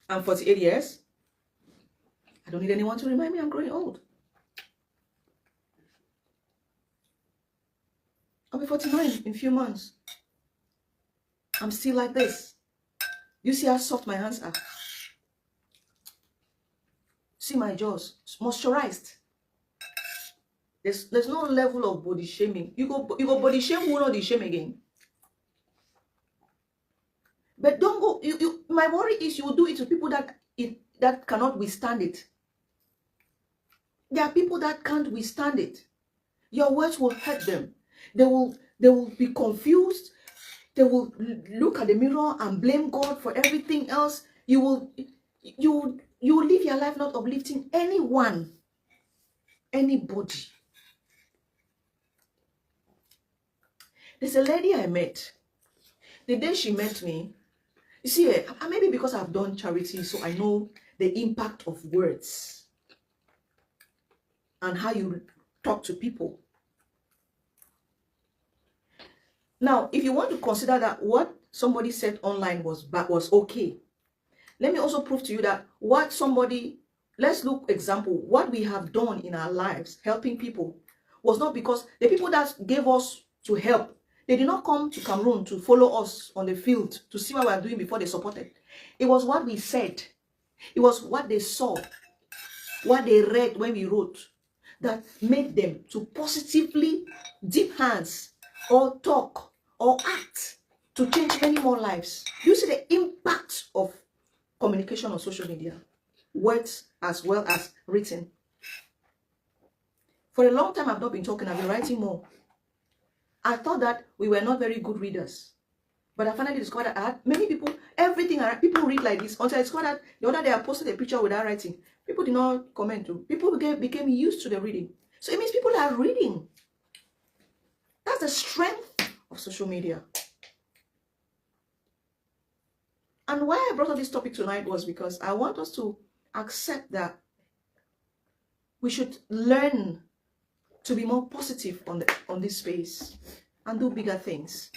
I'm 48 years. I don't need anyone to remind me I'm growing old. I'll be 49 in a few months. I'm still like this. You see how soft my hands are? See my jaws, moisturized. There's no level of body shaming. You go body shame, who will not shame again. But don't go. My worry is you will do it to people that cannot withstand it. There are people that can't withstand it. Your words will hurt them. They will be confused. They will look at the mirror and blame God for everything else. You will live your life not uplifting anyone, anybody. There's a lady I met. The day she met me, you see, maybe because I've done charity, so I know the impact of words and how you talk to people. Now, if you want to consider that what somebody said online was okay, let me also prove to you that let's look example, what we have done in our lives, helping people, was not because the people that gave us to help, They did not come to Cameroon to follow us on the field to see what we are doing before they supported. It was what we said. It was what they saw, what they read when we wrote, that made them to positively dip hands or talk or act to change many more lives. You see the impact of communication on social media, words as well as written. For a long time, I've not been talking, I've been writing more. I thought that we were not very good readers. But I finally discovered that I had many people, everything, people read like this. Until I discovered that the other day I posted a picture without writing. People did not comment to. People became used to the reading. So it means people are reading. That's the strength of social media. And why I brought up this topic tonight was because I want us to accept that we should learn to be more positive on this space and do bigger things.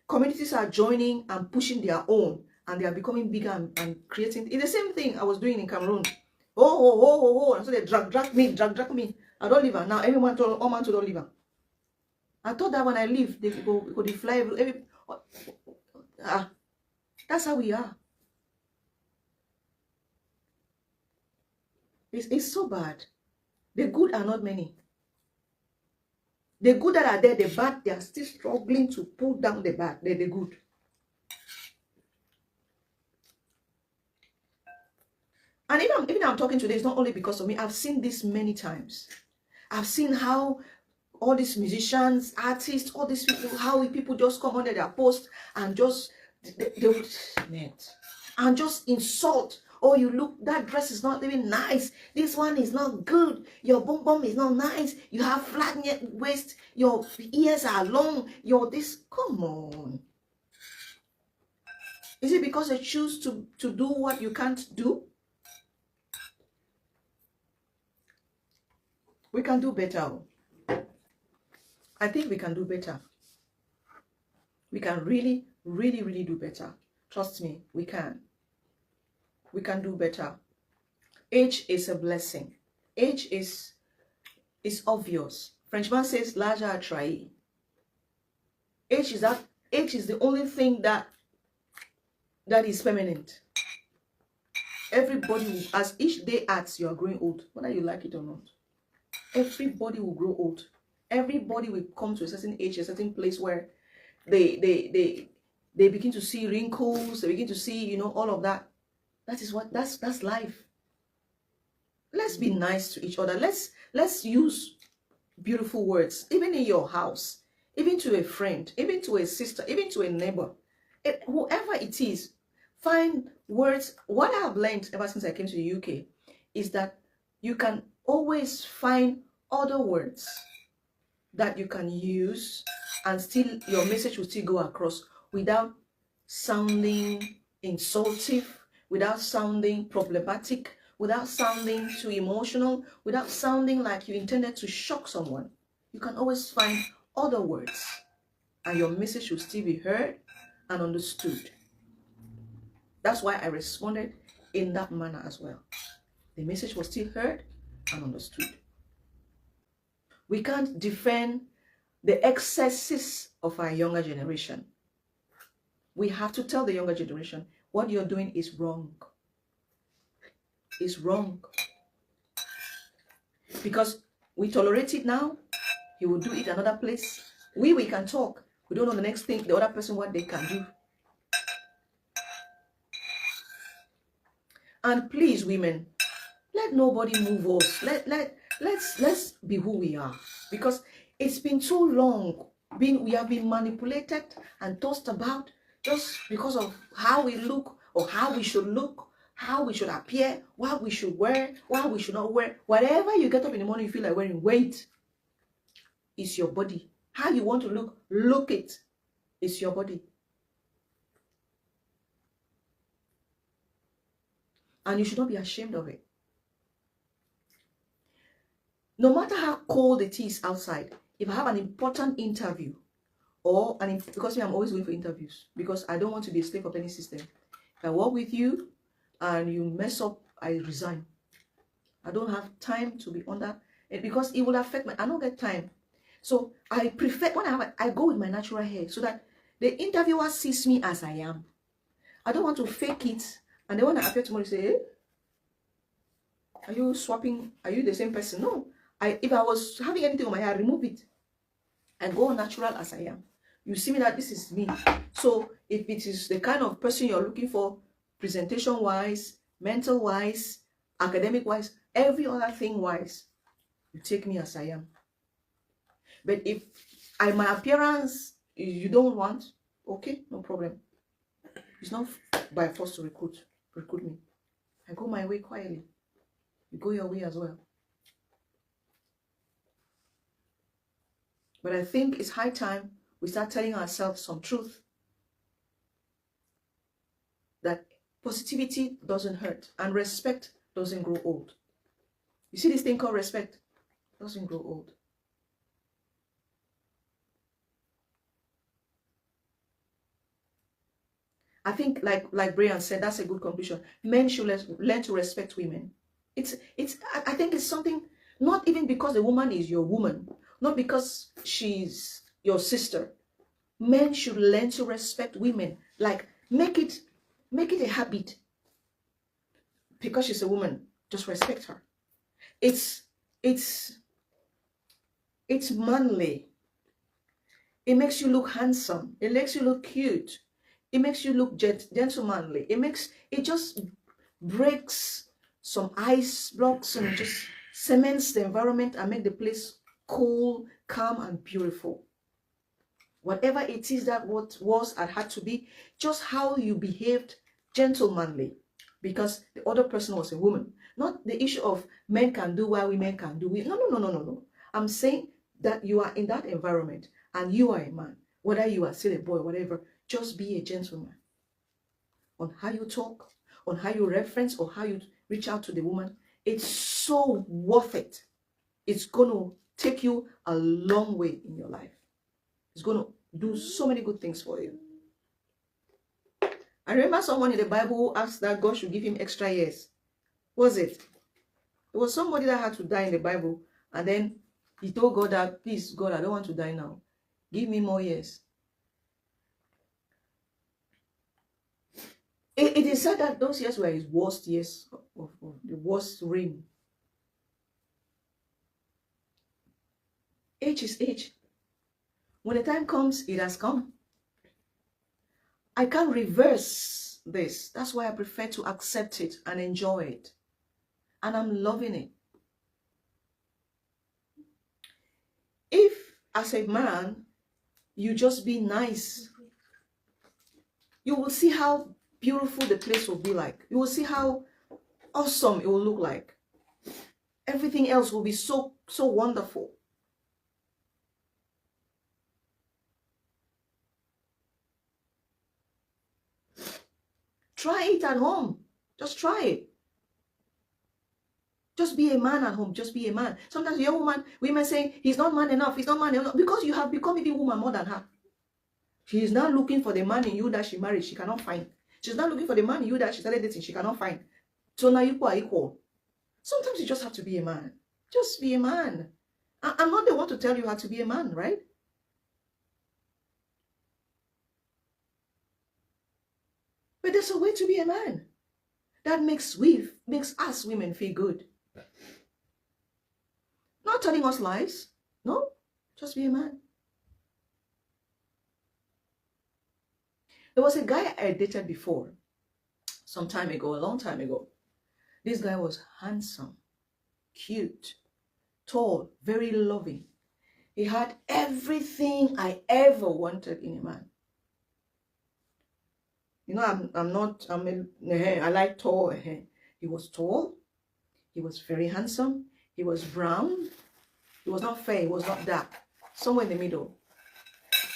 Communities are joining and pushing their own, and they are becoming bigger and creating. It's the same thing I was doing in Cameroon. And so they drag me. I don't leave her. Now everyone told all man to don't leave her. I thought that when I leave, they could fly that's how we are. It's so bad. The good are not many. The good that are there, the bad, they are still struggling to pull down the bad, the good. And even I'm talking today, it's not only because of me. I've seen this many times. I've seen how all these musicians, artists, all these people, how people just come under their post and just they would and just insult. Oh, you look, that dress is not even nice. This one is not good. Your bum bum is not nice. You have flat waist. Your ears are long. Your this. Come on. Is it because they choose to do what you can't do? We can do better. I think we can do better. We can really, really, really do better. Trust me, we can. We can do better. Age is a blessing. Age is obvious. Frenchman says l'âge a trahi. Age is the only thing that is permanent. Everybody, as each day adds, you are growing old, whether you like it or not. Everybody will grow old. Everybody will come to a certain age, a certain place where they begin to see wrinkles, they begin to see, all of that. That's life. Let's be nice to each other. Let's use beautiful words, even in your house, even to a friend, even to a sister, even to a neighbor, whoever it is. Find words. What I've learned ever since I came to the UK is that you can always find other words that you can use and still your message will still go across without sounding insultive, without sounding problematic, without sounding too emotional, without sounding like you intended to shock someone. You can always find other words and your message will still be heard and understood. That's why I responded in that manner as well. The message was still heard and understood. We can't defend the excesses of our younger generation. We have to tell the younger generation, what you're doing is wrong. It's wrong. Because we tolerate it now, he will do it another place. We can talk. We don't know the next thing, the other person, what they can do. And please, women, let nobody move us. Let's be who we are. Because it's been too long. We have been manipulated and tossed about just because of how we look or how we should look, how we should appear, what we should wear, what we should not wear. Whatever you get up in the morning, you feel like wearing, wait. It's your body. How you want to look it. It's your body. And you should not be ashamed of it. No matter how cold it is outside, if I have an important interview, because I'm always going for interviews, because I don't want to be a slave of any system. If I work with you and you mess up, I resign. I don't have time to be under it because it will affect I don't get time. So I prefer, when I go with my natural hair so that the interviewer sees me as I am. I don't want to fake it. And then when I appear tomorrow, say, hey, are you swapping? Are you the same person? No. If I was having anything on my hair, I remove it and go natural as I am. You see me that this is me. So if it is the kind of person you're looking for, presentation-wise, mental-wise, academic-wise, every other thing-wise, you take me as I am. But if my appearance you don't want, okay, no problem. It's not by force to recruit me. I go my way quietly. You go your way as well. But I think it's high time we start telling ourselves some truth. That positivity doesn't hurt and respect doesn't grow old. You see this thing called respect? Doesn't grow old. I think like Brian said, that's a good conclusion. Men should learn to respect women. I think it's something, not even because the woman is your woman, not because she's your sister. Men should learn to respect women. Like make it a habit. Because she's a woman, just respect her. It's manly. It makes you look handsome. It makes you look cute. It makes you look gentlemanly. It just breaks some ice blocks and just cements the environment and make the place cool, calm, and beautiful. Whatever it is that what was and had to be, just how you behaved gentlemanly, because the other person was a woman. Not the issue of men can do what women can do. No. I'm saying that you are in that environment and you are a man, whether you are still a boy, whatever, just be a gentleman. On how you talk, on how you reference, or how you reach out to the woman, it's so worth it. It's going to take you a long way in your life. It's going to do so many good things for you. I remember someone in the Bible who asked that God should give him extra years. Was it? It was somebody that had to die in the Bible, and then he told God that, please, God, I don't want to die now. Give me more years. It is said that those years were his worst years, of the worst reign. Age is age. When the time comes, it has come. I can't reverse this. That's why I prefer to accept it and enjoy it. And I'm loving it. If, as a man, you just be nice, you will see how beautiful the place will be like. You will see how awesome it will look like. Everything else will be so wonderful. Try it at home. Just try it. Just be a man at home. Just be a man. Sometimes you're women saying, he's not man enough. He's not man enough. Because you have become even woman more than her. She is not looking for the man in you that she married. She cannot find. She's not looking for the man in you that she started dating. She cannot find. So now you are equal. Sometimes you just have to be a man. Just be a man. I'm not the one to tell you how to be a man, right? But there's a way to be a man that makes us women feel good. Not telling us lies. No, just be a man. There was a guy I dated before, some time ago, a long time ago. This guy was handsome, cute, tall, very loving. He had everything I ever wanted in a man. You know, I like tall. He was tall. He was very handsome. He was brown. He was not fair. He was not dark. Somewhere in the middle.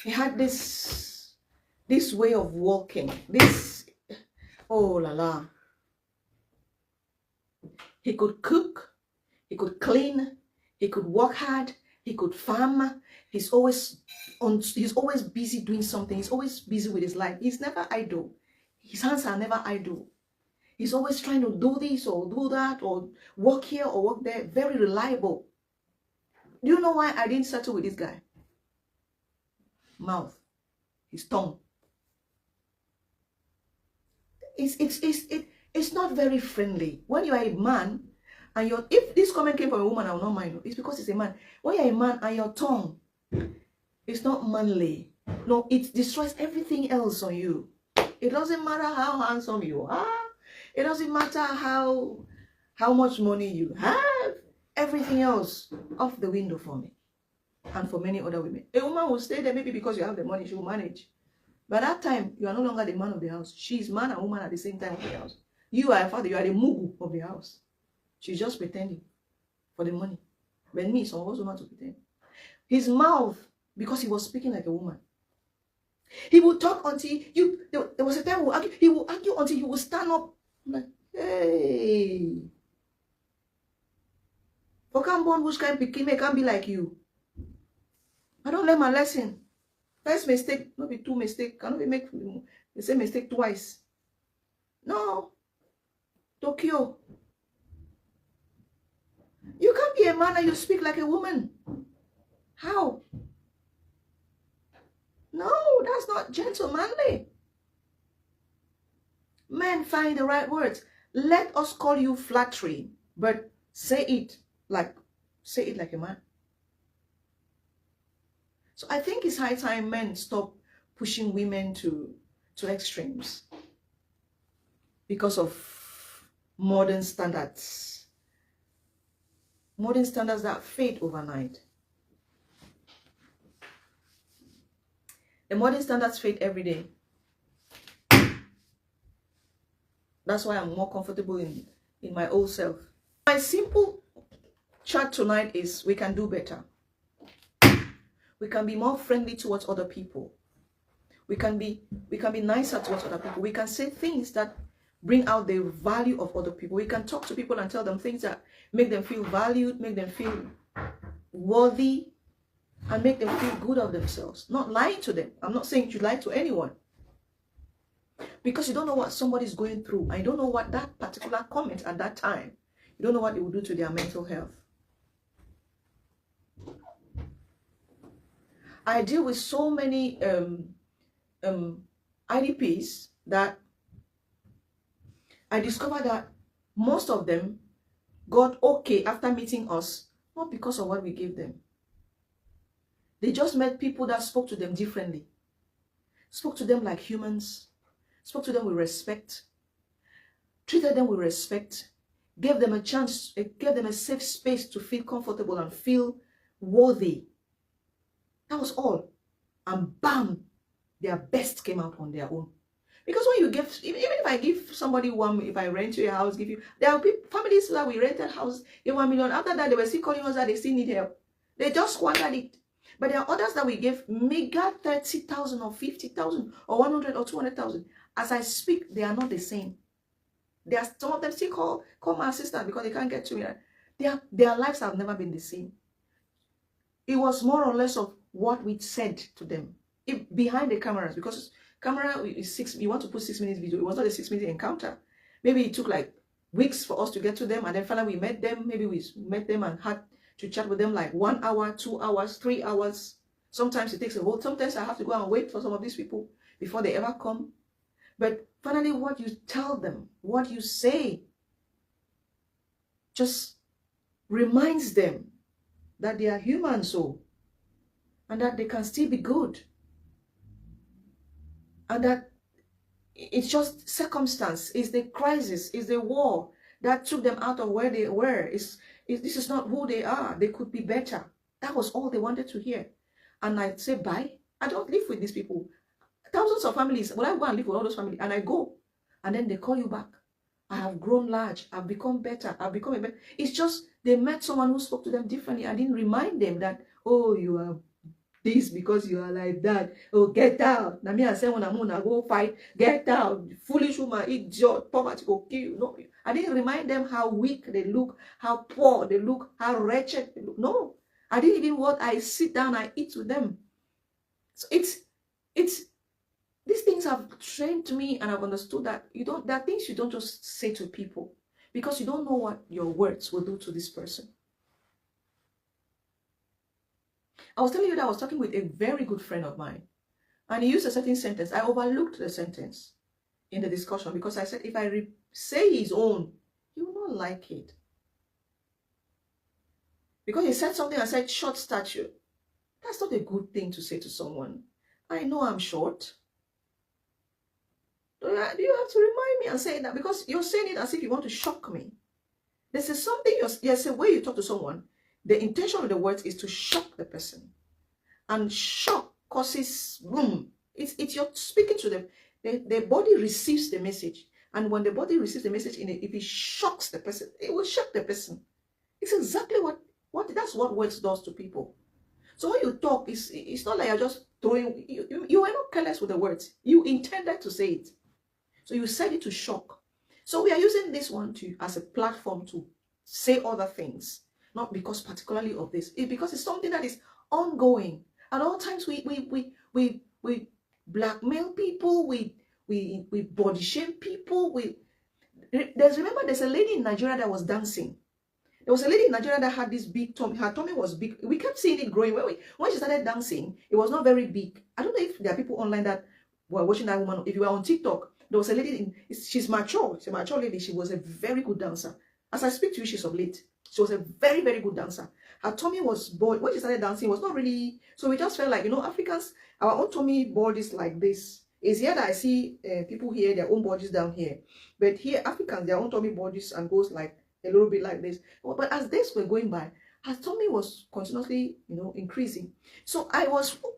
He had this way of walking. Oh la la. He could cook. He could clean. He could work hard. He could farm. He's always busy doing something. He's always busy with his life. He's never idle. His hands are never idle. He's always trying to do this or do that or work here or work there. Very reliable. Do you know why I didn't settle with this guy? Mouth, his tongue. It's not very friendly. When you are a man, and if this comment came from a woman, I will not mind. It's because it's a man. When you're a man and your tongue is not manly, no, it destroys everything else on you. It doesn't matter how handsome you are. It doesn't matter how much money you have. Everything else off the window for me and for many other women. A woman will stay there maybe because you have the money, she will manage. By that time, you are no longer the man of the house. She's man and woman at the same time of the house. You are a father, you are the mugu of the house. She's just pretending for the money. But me, so I was woman to pretend. His mouth, because he was speaking like a woman. He would talk until there was a time he will argue until he will stand up. I'm like, hey. For can born which kind pikin may can be like you. I don't learn my lesson. First mistake, not be two mistakes. Cannot be make the same mistake twice. No. Tokyo. You can't be a man and you speak like a woman. How? No, that's not gentlemanly. Men, find the right words. Let us call you flattery, but say it like a man. So I think it's high time men stop pushing women to extremes because of modern standards. Modern standards that fade overnight. The modern standards fade every day. That's why I'm more comfortable in my old self. My simple chat tonight is we can do better. We can be more friendly towards other people. We can be nicer towards other people. We can say things that bring out the value of other people. We can talk to people and tell them things that make them feel valued, make them feel worthy, and make them feel good of themselves. Not lying to them. I'm not saying you lie to anyone. Because you don't know what somebody's going through. And you don't know what that particular comment at that time, you don't know what it will do to their mental health. I deal with so many IDPs that I discovered that most of them got okay after meeting us, not because of what we gave them. They just met people that spoke to them differently, spoke to them like humans, spoke to them with respect, treated them with respect, gave them a chance, gave them a safe space to feel comfortable and feel worthy. That was all. And bam, their best came out on their own. Because when you give, even if I give somebody if I rent you a house, there are families that we rented house, give 1 million. After that, they were still calling us that they still need help. They just squandered it. But there are others that we gave mega 30,000 or 50,000 or 100 or 200,000. As I speak, they are not the same. Some of them still call my assistant because they can't get to me. Their lives have never been the same. It was more or less of what we said to them behind the cameras, because camera is you want to put 6 minutes video. It was not a 6 minute encounter. Maybe it took like weeks for us to get to them, and then finally we met them. Maybe we met them and had to chat with them like 1 hour, 2 hours, 3 hours. Sometimes it takes a whole. Sometimes I have to go and wait for some of these people before they ever come. But finally, what you tell them, what you say, just reminds them that they are human, so, and that they can still be good, and that it's just circumstance, it's the crisis, it's the war that took them out of where they were. This is not who they are. They could be better. That was all they wanted to hear. And I say, bye. I don't live with these people. Thousands of families. Well, I go and live with all those families, and I go, and then they call you back. I have grown large. I've become better. I've become a better. It's just they met someone who spoke to them differently. I didn't remind them that, oh, you are this because you are like that. Oh, get out. Now me I say when I'm gonna go fight. Get out. Foolish woman, idiot, poverty will kill you. No, I didn't remind them how weak they look, how poor they look, how wretched they look. No, I didn't even what I sit down, I eat with them. So it's these things have trained me, and I've understood that there are things you don't just say to people because you don't know what your words will do to this person. I was telling you that I was talking with a very good friend of mine, and he used a certain sentence. I overlooked the sentence in the discussion because I said, if I say his own, he will not like it. Because he said something, I said, short stature. That's not a good thing to say to someone. I know I'm short. Do you have to remind me and say that? Because you're saying it as if you want to shock me. This is something, there's a way you talk to someone. The intention of the words is to shock the person. And shock causes boom. It's you're speaking to them. The body receives the message. And when the body receives the message, if it shocks the person, it will shock the person. It's exactly that's what words does to people. So when you talk, it's not like you're just throwing, you are not careless with the words. You intended to say it. So you said it to shock. So we are using this one as a platform to say other things. Not because particularly of this. Because it's something that is ongoing. At all times we blackmail people, we body shame people. Remember there's a lady in Nigeria that was dancing. There was a lady in Nigeria that had this big tummy. Her tummy was big. We kept seeing it growing. When she started dancing, it was not very big. I don't know if there are people online that were watching that woman. If you were on TikTok, there was a lady, she's mature. She's a mature lady. She was a very good dancer. As I speak to you, she's of late. She was a very, very good dancer. Her tummy was boiled. When she started dancing, it was not really, so we just felt like, Africans, our own tummy bodies like this. It's here that I see people here, their own bodies down here. But here, Africans, their own tummy bodies and goes like a little bit like this. But as days were going by, her tummy was continuously, increasing. So I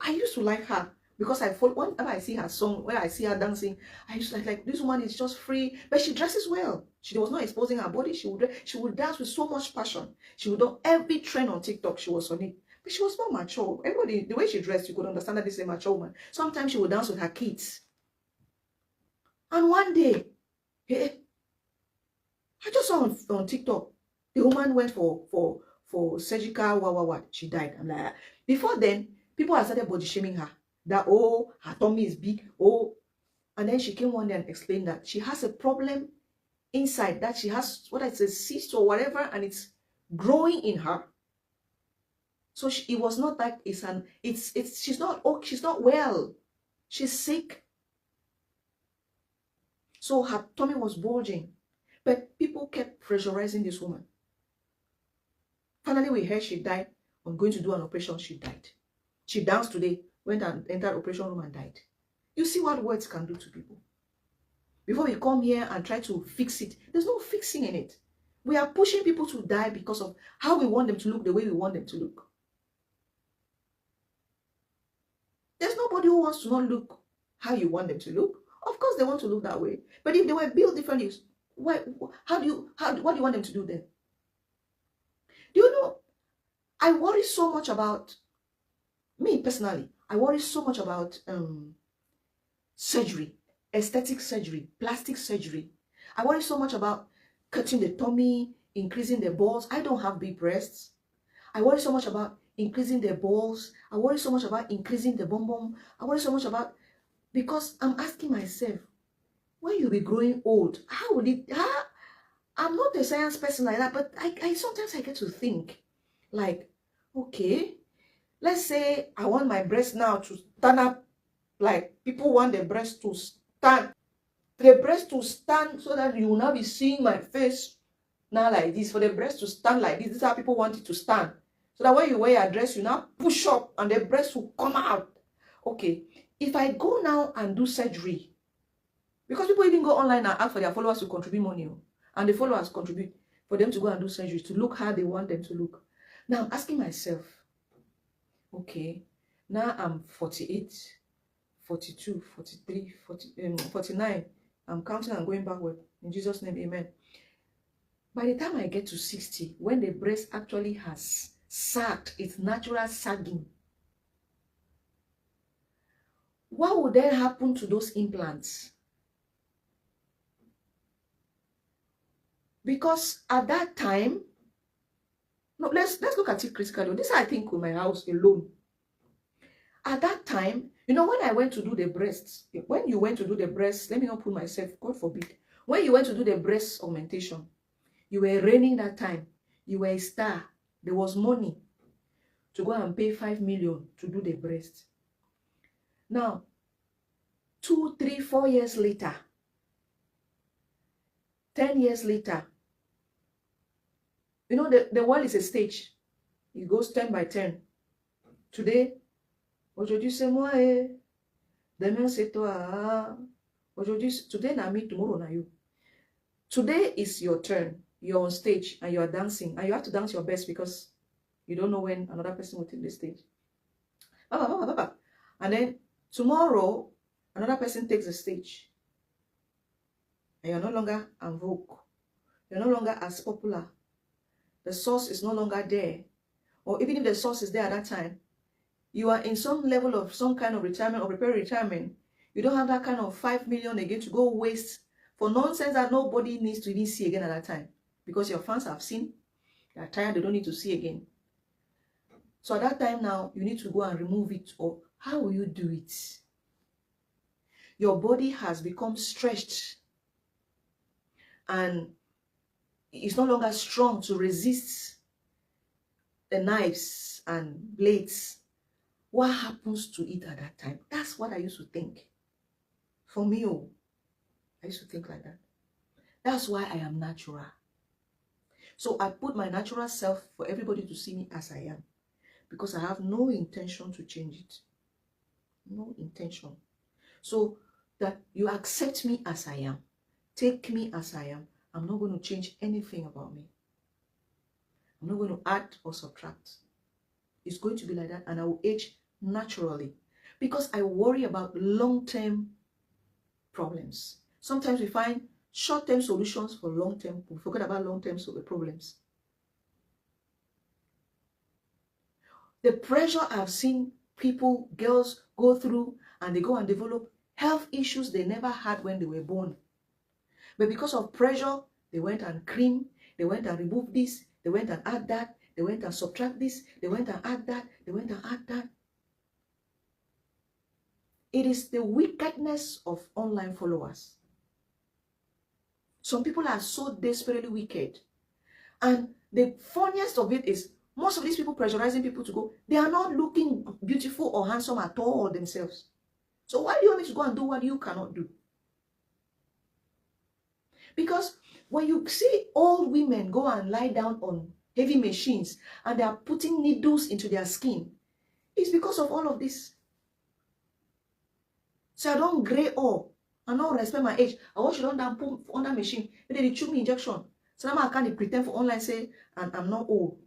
used to like her because whenever I see her song, when I see her dancing, I used to like this woman is just free, but she dresses well. She was not exposing her body. She would dance with so much passion. She would do every trend on TikTok. She was on it. But she was not mature. Everybody, the way she dressed, you could understand that this is a mature woman. Sometimes she would dance with her kids. And one day, I just saw on TikTok, the woman went for surgical, she died. I'm like, before then, people had started body shaming her. That, her tummy is big, And then she came one day and explained that she has a problem inside, that she has, whether it's a cyst or whatever, and it's growing in her. So it was not like she's not well. She's sick. So her tummy was bulging. But people kept pressurizing this woman. Finally, we heard she died. On going to do an operation, she died. She danced today, went and entered operation room and died. You see what words can do to people. Before we come here and try to fix it, there's no fixing in it. We are pushing people to die because of how we want them to look, the way we want them to look. There's nobody who wants to not look how you want them to look. Of course, they want to look that way. But if they were built differently, what do you want them to do then? Do you know, I worry so much about, me personally, I worry so much about surgery, aesthetic surgery, plastic surgery. I worry so much about cutting the tummy, increasing the balls. I don't have big breasts. I worry so much about increasing the balls. I worry so much about increasing the bum bum. I worry so much about, because I'm asking myself, when you be growing old, I'm not a science person like that, but I sometimes I get to think, like, okay, let's say I want my breast now to stand up, like people want the breast to stand. The breast to stand so that you will not be seeing my face now like this. For the breast to stand like this is how people want it to stand. So that when you wear your dress, you now push up and the breast will come out. Okay, if I go now and do surgery, because people even go online and ask for their followers to contribute money, and the followers contribute for them to go and do surgery to look how they want them to look. Now I'm asking myself, okay, now I'm 48, 42, 43, 49. I'm counting and going backward. In Jesus' name, amen. By the time I get to 60, when the breast actually has sagged, its natural sagging, what would then happen to those implants? Because at that time, no, let's look at it critically. This I think with my house alone. At that time, when I went to do the breasts, when you went to do the breasts, let me not put myself, God forbid. When you went to do the breast augmentation, you were reigning that time. You were a star. There was money. to go and pay 5 million to do the breast. Now, 2, 3, 4 years later, 10 years later, you know, the world is a stage. It goes 10 by 10. Today, aujourd'hui c'est moi, demain c'est toi. Today na me, tomorrow na you. Today is your turn. You're on stage and you are dancing, and you have to dance your best because you don't know when another person will take the stage. And then tomorrow, another person takes the stage, and you're no longer en vogue. You're no longer as popular. The source is no longer there. Or even if the source is there at that time, you are in some level of some kind of retirement or preparing retirement. You don't have that kind of 5 million again to go waste for nonsense that nobody needs to even see again at that time. Because your fans have seen, they are tired, they don't need to see again. So at that time now, you need to go and remove it. Or how will you do it? Your body has become stretched and it's no longer strong to resist the knives and blades. What happens to it at that time? That's what I used to think. For me, I used to think like that. That's why I am natural. So I put my natural self for everybody to see me as I am. Because I have no intention to change it. No intention. So that you accept me as I am. Take me as I am. I'm not going to change anything about me. I'm not going to add or subtract. It's going to be like that, and I will age naturally. Because I worry about long-term problems. Sometimes we find short-term solutions for long-term. We forget about long-term problems. The pressure I've seen people, girls go through, and they go and develop health issues they never had when they were born. But because of pressure, they went and cream, they went and remove this, they went and add that, they went and subtract this, they went and add that, they went and add that. It is the wickedness of online followers. Some people are so desperately wicked. And the funniest of it is, most of these people pressurizing people to go, they are not looking beautiful or handsome at all themselves. So why do you want me to go and do what you cannot do? Because when you see old women go and lie down on heavy machines and they are putting needles into their skin, it's because of all of this. So I don't gray up. I don't respect my age. I watch it on that put on that machine. Then they chew me injection. So now I can't pretend for online say and I'm not old.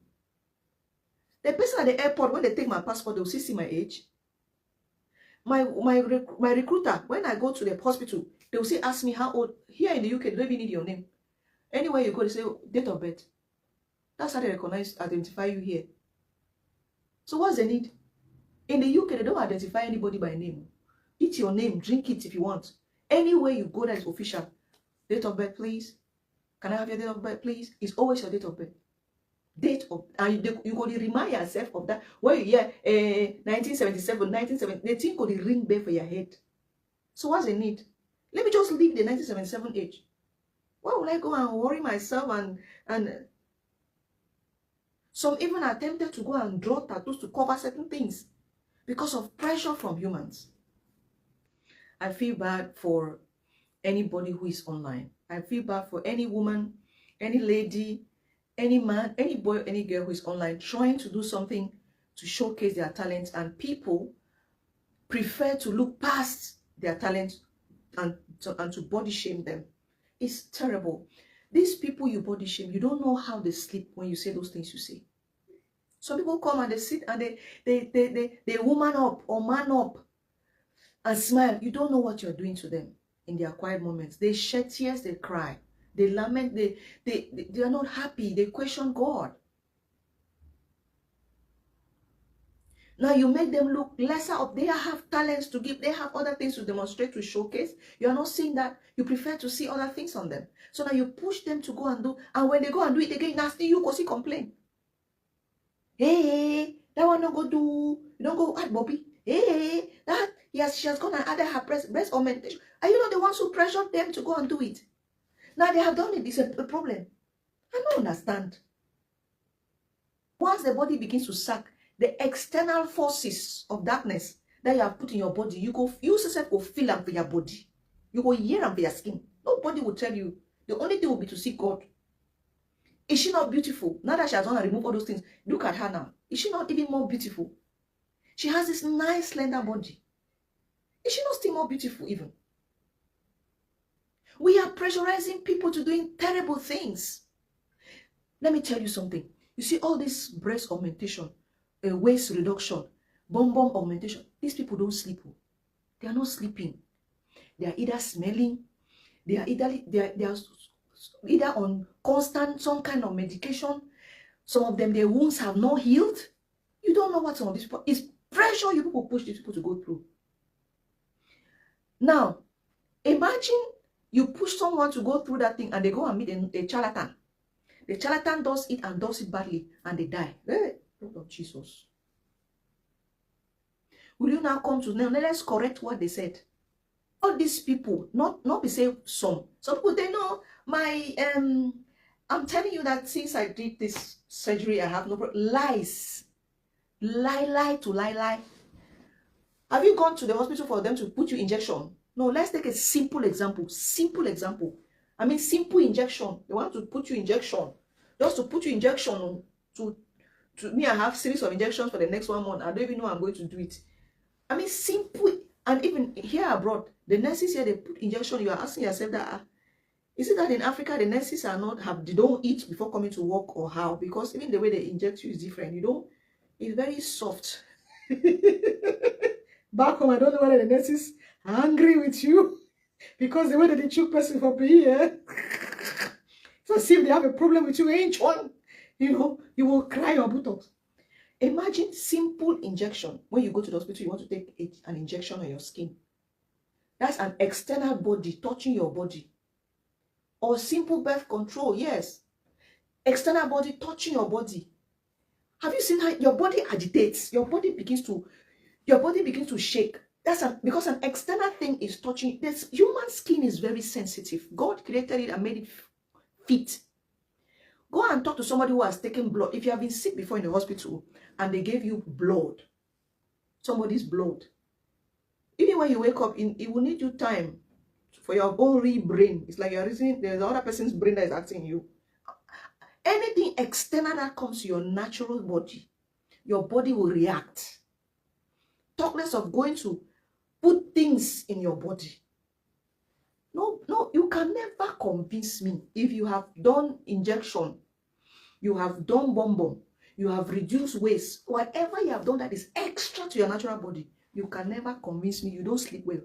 The person at the airport, when they take my passport, they'll see my age. My recruiter, when I go to the hospital, they'll say ask me how old. Here in the UK, they don't even need your name. Anywhere you go, they say date of birth. That's how they identify you here. So what's the need? In the UK, they don't identify anybody by name. Eat your name, drink it if you want. Anywhere you go that is official. Date of birth, please. Can I have your date of birth, please? It's always your date of birth. Date of, and you go to remind yourself of that. When you hear 1977, 1970, the thing could ring bell for your head. So what's the need? Let me just leave the 1977 age. Why would I go and worry myself and some even attempted to go and draw tattoos to cover certain things because of pressure from humans. I feel bad for anybody who is online. I feel bad for any woman, any lady, any man, any boy, any girl who is online trying to do something to showcase their talents, and people prefer to look past their talents and to body shame them. It's terrible. These people you body shame, you don't know how they sleep when you say those things you say. Some people come and they sit and they woman up or man up and smile. You don't know what you're doing to them in their quiet moments. They shed tears, they cry, they lament, they are not happy, they question God. Now you make them look lesser of, they have talents to give, they have other things to demonstrate, to showcase. You are not seeing that. You prefer to see other things on them. So now you push them to go and do, and when they go and do it again, nasty, you go see complain. Hey, that one not go do, you don't go add Bobby. Hey, that, yes, she has gone and added her breast augmentation. Are you not the ones who pressured them to go and do it? Now they have done it, it's a problem. I don't understand. Once the body begins to suck, The external forces of darkness that you have put in your body, you yourself will feel them for your body. You will hear them for your skin. Nobody will tell you. The only thing will be to seek God. Is she not beautiful? Now that she has gone and removed all those things, look at her now. Is she not even more beautiful? She has this nice slender body. Is she not still more beautiful even? We are pressurizing people to doing terrible things. Let me tell you something. You see all this breast augmentation, waist reduction, bum augmentation. These people don't sleep. They are not sleeping. They are either smelling, they are either on constant some kind of medication. Some of them, their wounds have not healed. You don't know what some of these people, it's pressure you people push these people to go through. Now, imagine you push someone to go through that thing and they go and meet a charlatan. The charlatan does it and does it badly and they die. Hey, Lord of Jesus. Will you now come to now? Let's correct what they said. All these people, not be say some people, they know my I'm telling you that since I did this surgery, I have no problem. Lies. Lie. Have you gone to the hospital for them to put you injection? No, let's take a simple example. I mean, simple injection. They want to put you injection. Just to put you injection to me, I have series of injections for the next 1 month. I don't even know I'm going to do it. I mean, simple. And even here abroad, the nurses here, they put injection. You are asking yourself that, is it that in Africa, the nurses are they don't eat before coming to work or how? Because even the way they inject you is different. It's very soft. Back home, I don't know whether the nurses are angry with you because the way that they choke person for here. So see if they have a problem with you, ain't one. You will cry your buttocks. Imagine simple injection. When you go to the hospital, you want to take an injection on your skin. That's an external body touching your body. Or simple birth control, yes. External body touching your body. Have you seen how your body agitates? Your body begins to shake. Because an external thing is touching. This human skin is very sensitive. God created it and made it fit. Go and talk to somebody who has taken blood. If you have been sick before in the hospital and they gave you blood, somebody's blood, even when you wake up, it will need you time for your own brain. It's like you're reasoning, there's another person's brain that is acting you. Anything external that comes to your natural body, your body will react. Talk less of going to put things in your body. No, you can never convince me. If you have done injection, you have done bum, you have reduced waist, whatever you have done that is extra to your natural body, you can never convince me you don't sleep well.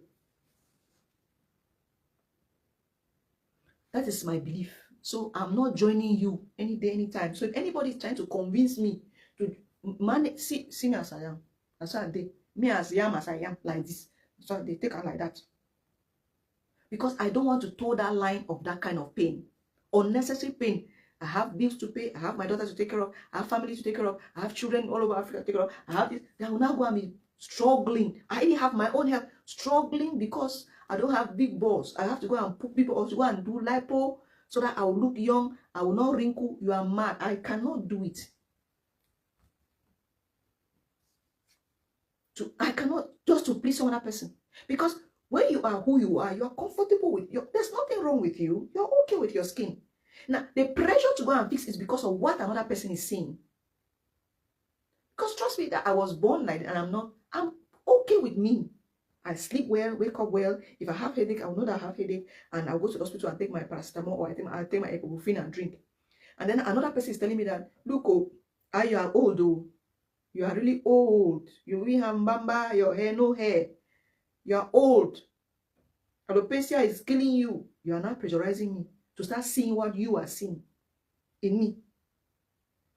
That is my belief. So I'm not joining you any day, anytime. So if anybody is trying to convince me to manage, see me as I am. That's why me as I am, like this. So they take her like that. Because I don't want to toe that line of that kind of pain. Unnecessary pain. I have bills to pay. I have my daughter to take care of. I have family to take care of. I have children all over Africa to take care of. I have this. They will now go and be struggling. I already have my own health. Struggling because I don't have big balls. I have to go and put people off to go and do lipo so that I will look young. I will not wrinkle. You are mad. I cannot do it. I cannot just to please some other person. Because when you are who you are comfortable with there's nothing wrong with you. You're okay with your skin. Now, the pressure to go and fix is because of what another person is saying. Because trust me that I was born like that and I'm okay with me. I sleep well, wake up well. If I have headache, I will know that I have headache and I'll go to the hospital and take my paracetamol or I take my ibuprofen and drink. And then another person is telling me that, look, oh, you are old, oh. You are really old. You will have mbamba, your hair, no hair. You are old. Alopecia is killing you. You are not pressurizing me to start seeing what you are seeing in me.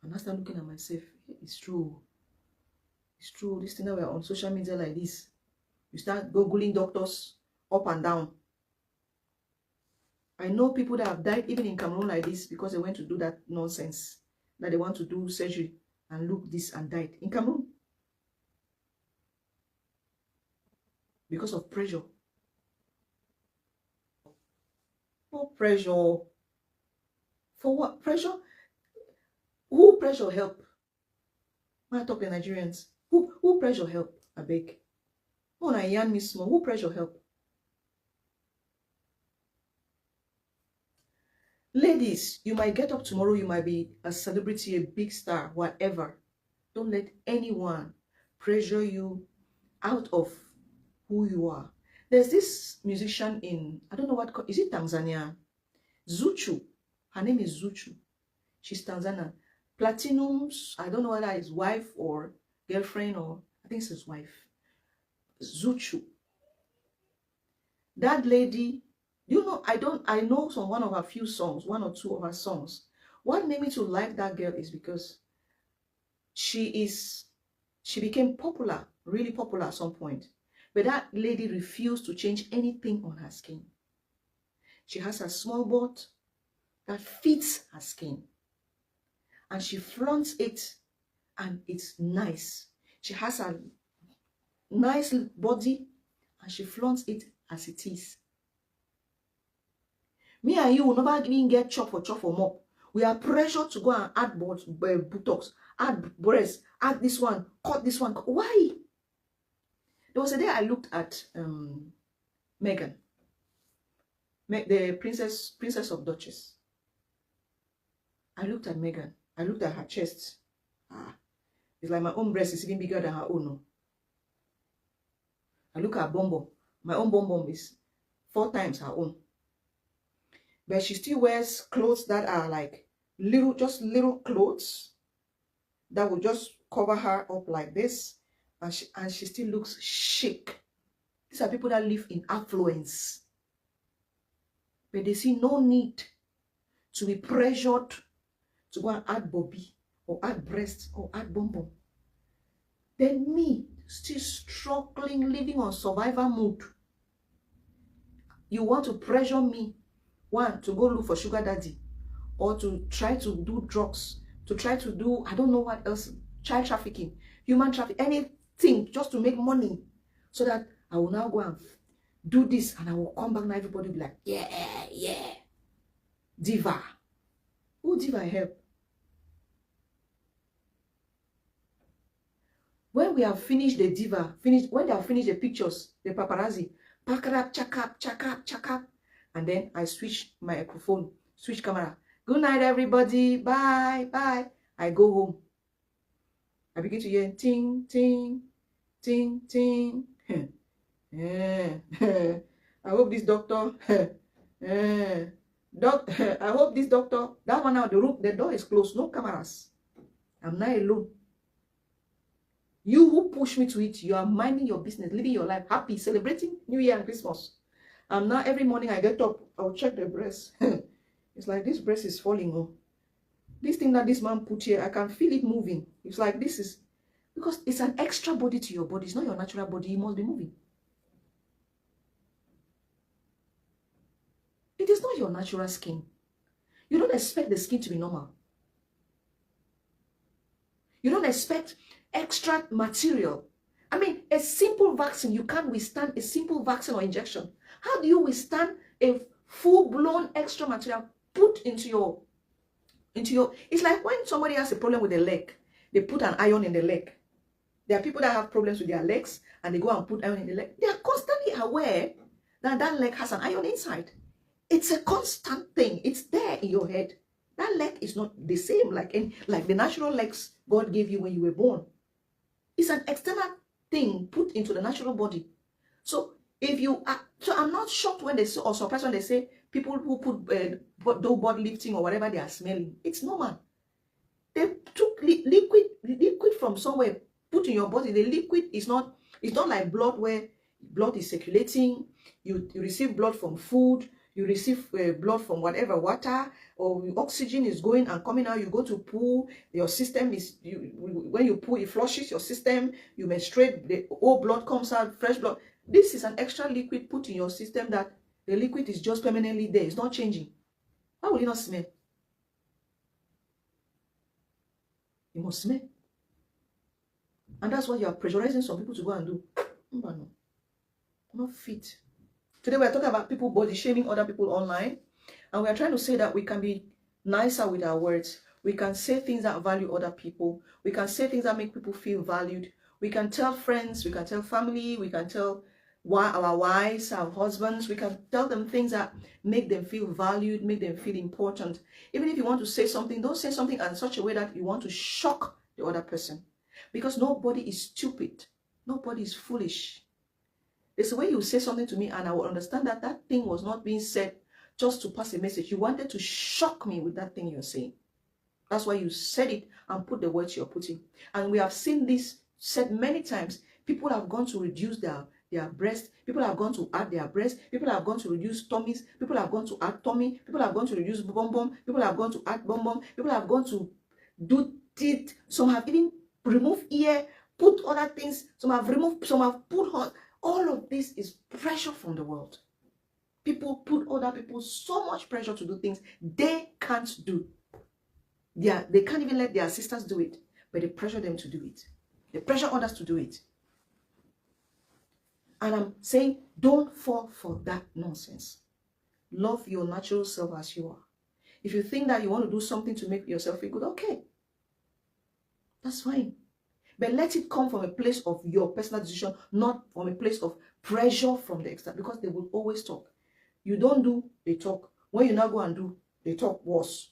And I start looking at myself. It's true. It's true. This thing that we're on social media like this. You start Googling doctors up and down. I know people that have died even in Cameroon like this because they went to do that nonsense. That they want to do surgery and look this and died in Cameroon. Because of pressure. No pressure. For what? Pressure? Who pressure help? When I talk to Nigerians, who pressure help? I beg. When I yarn me small, who pressure help? Ladies, you might get up tomorrow, you might be a celebrity, a big star, whatever. Don't let anyone pressure you out of who you are. There's this musician in, I don't know what, is it Tanzania? Zuchu. Her name is Zuchu. She's Tanzanian. Platinum's, I don't know whether his wife or girlfriend, or I think it's his wife. Zuchu. That lady, you know, I know one of her few songs, one or two of her songs. What made me to like that girl is because she became popular, really popular at some point. But that lady refused to change anything on her skin. She has a small butt that fits her skin. And she flaunts it, and it's nice. She has a nice body, and she flaunts it as it is. Me and you will never even get chop for mop. We are pressured to go and add buttocks, add breasts, add this one, cut this one. Why? There was a day I looked at Meghan, the princess of Duchess. I looked at Meghan. I looked at her chest. It's like my own breast is even bigger than her own. No? I look at her bum bum. My own bum bum is 4 times her own. But she still wears clothes that are like just little clothes that will just cover her up like this. And she still looks chic. These are people that live in affluence. But they see no need to be pressured to go and add bobby or add breast or add bum bum. Then me, still struggling, living on survival mode. You want to pressure me, one, to go look for sugar daddy, or to try to do drugs, to try to do, I don't know what else, child trafficking, human trafficking, anything just to make money, so that I will now go and do this, and I will come back and everybody will be like, yeah, diva. Who diva help? When we have finished the diva, when they have finished the pictures, the paparazzi, pack it up, check up, and then I switch my microphone, switch camera. Good night, everybody. Bye. I go home. I begin to hear ting, ting, ting, ting. I hope this doctor, I hope this doctor, that one out the room, the door is closed, no cameras. I'm not alone. You who push me to it, you are minding your business, living your life, happy, celebrating New Year and Christmas. Now every morning I get up, I'll check the breast. It's like this breast is falling. Oh, this thing that this man put here, I can feel it moving. It's like this is, because it's an extra body to your body. It's not your natural body. You must be moving. It is not your natural skin. You don't expect the skin to be normal. You don't expect extra material. I mean, a simple vaccine, you can't withstand a simple vaccine or injection. How do you withstand a full-blown extra material put into your, it's like when somebody has a problem with the leg, they put an iron in the leg. There are people that have problems with their legs and they go and put iron in the leg. They are constantly aware that that leg has an iron inside. It's a constant thing. It's there in your head. That leg is not the same like the natural legs God gave you when you were born. It's an external thing put into the natural body. So if you are, so I'm not shocked when they say, or surprised when they say people who put do body lifting or whatever, they are smelling. It's normal. They took liquid from somewhere, put in your body. The liquid is not, it's not like blood where blood is circulating. You receive blood from food. You receive blood from whatever, water, or oxygen is going and coming out. You go to poo, your system is, when you poo, it flushes your system. You menstruate, the old blood comes out, fresh blood. This is an extra liquid put in your system that the liquid is just permanently there. It's not changing. How will it not smell? It must smell. And that's why you are pressurizing some people to go and do. No, not fit. Today we are talking about people body shaming other people online, and we are trying to say that we can be nicer with our words. We can say things that value other people. We can say things that make people feel valued. We can tell friends, we can tell family, we can tell our wives, our husbands, we can tell them things that make them feel valued, make them feel important. Even if you want to say something, don't say something in such a way that you want to shock the other person. Because nobody is stupid. Nobody is foolish. There's a way you say something to me and I will understand that that thing was not being said just to pass a message. You wanted to shock me with that thing you're saying. That's why you said it and put the words you're putting. And we have seen this said many times. People have gone to reduce their breast. People have gone to add their breast. People have gone to reduce tummies. People have gone to add tummy. People have gone to reduce bum bum. People have gone to add bum bum. People have gone to do teeth. Some have even removed ear, put other things. Some have removed, some have put on. All of this is pressure from the world. People put other people so much pressure to do things they can't do. They can't even let their sisters do it, but they pressure them to do it. They pressure others to do it. And I'm saying, don't fall for that nonsense. Love your natural self as you are. If you think that you want to do something to make yourself feel good, okay. That's fine. But let it come from a place of your personal decision, not from a place of pressure from the external, because they will always talk. You don't do, they talk. When you now go and do, they talk worse.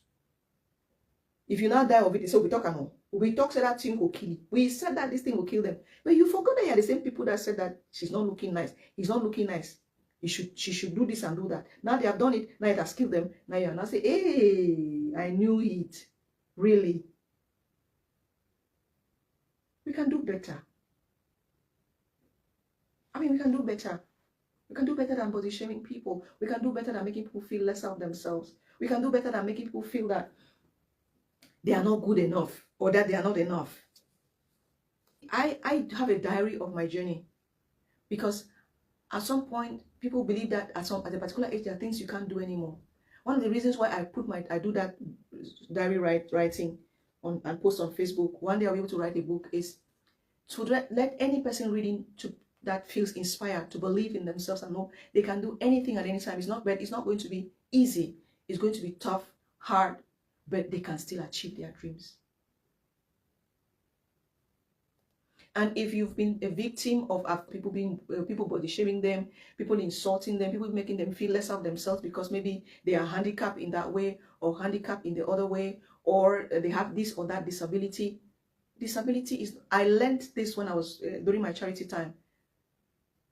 If you now die of it, they say, we talk and we talk, say that thing will kill you. We said that this thing will kill them. But you forgot that you're the same people that said that she's not looking nice. He's not looking nice. She should do this and do that. Now they have done it. Now it has killed them. Now you're not saying, hey, I knew it. Really. We can do better. I mean, we can do better. We can do better than body shaming people. We can do better than making people feel less of themselves. We can do better than making people feel that they are not good enough or that they are not enough. I have a diary of my journey because at some point people believe that at a particular age there are things you can't do anymore. One of the reasons why I do that diary writing on and post on Facebook, one day I'll be able to write a book, is to let any person reading that feels inspired to believe in themselves and know they can do anything at any time. It's not going to be easy. It's going to be tough, hard, but they can still achieve their dreams. And if you've been a victim of people body shaming them, people insulting them, people making them feel less of themselves because maybe they are handicapped in that way or handicapped in the other way, or they have this or that disability. Disability is, I learned this when I was during my charity time.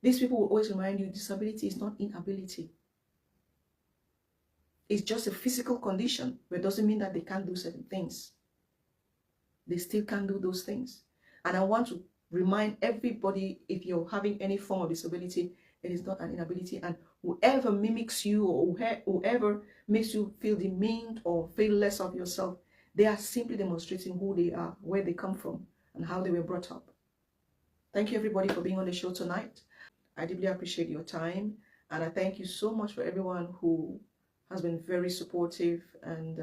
These people will always remind you, disability is not inability. It's just a physical condition, but it doesn't mean that they can't do certain things. They still can do those things. And I want to remind everybody, if you're having any form of disability, it is not an inability. And whoever mimics you or whoever makes you feel demeaned or feel less of yourself, they are simply demonstrating who they are, where they come from, and how they were brought up. Thank you, everybody, for being on the show tonight. I deeply appreciate your time. And I thank you so much for everyone who has been very supportive. And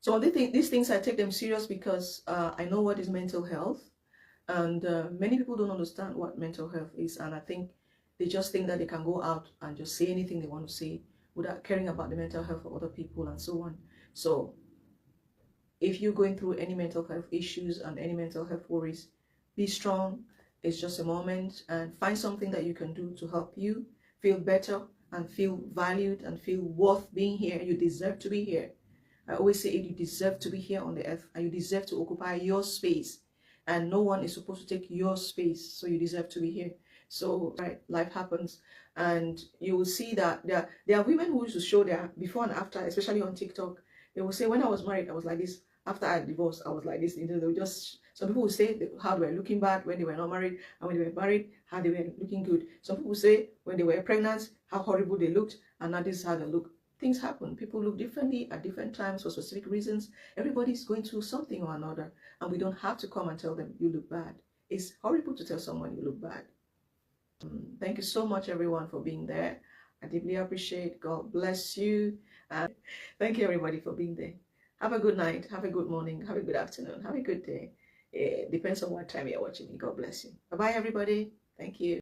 so these things, I take them serious because I know what is mental health. And many people don't understand what mental health is. And I think they just think that they can go out and just say anything they want to say without caring about the mental health of other people and so on. So if you're going through any mental health issues and any mental health worries, be strong. It's just a moment, and find something that you can do to help you feel better and feel valued and feel worth being here. You deserve to be here. I always say it, you deserve to be here on the earth, and you deserve to occupy your space, and no one is supposed to take your space, so you deserve to be here. So right, life happens, and you will see that there are women who used to show their before and after, especially on TikTok. They will say, when I was married, I was like this. After I divorced, I was like this. You know, they would just, some people will say how they were looking bad when they were not married, and when they were married, how they were looking good. Some people say when they were pregnant, how horrible they looked, and now this is how they look. Things happen. People look differently at different times for specific reasons. Everybody's going through something or another, and we don't have to come and tell them you look bad. It's horrible to tell someone you look bad. Thank you so much, everyone, for being there. I deeply appreciate. God bless you. And thank you, everybody, for being there. Have a good night. Have a good morning. Have a good afternoon. Have a good day. It depends on what time you're watching me. God bless you. Bye-bye, everybody. Thank you.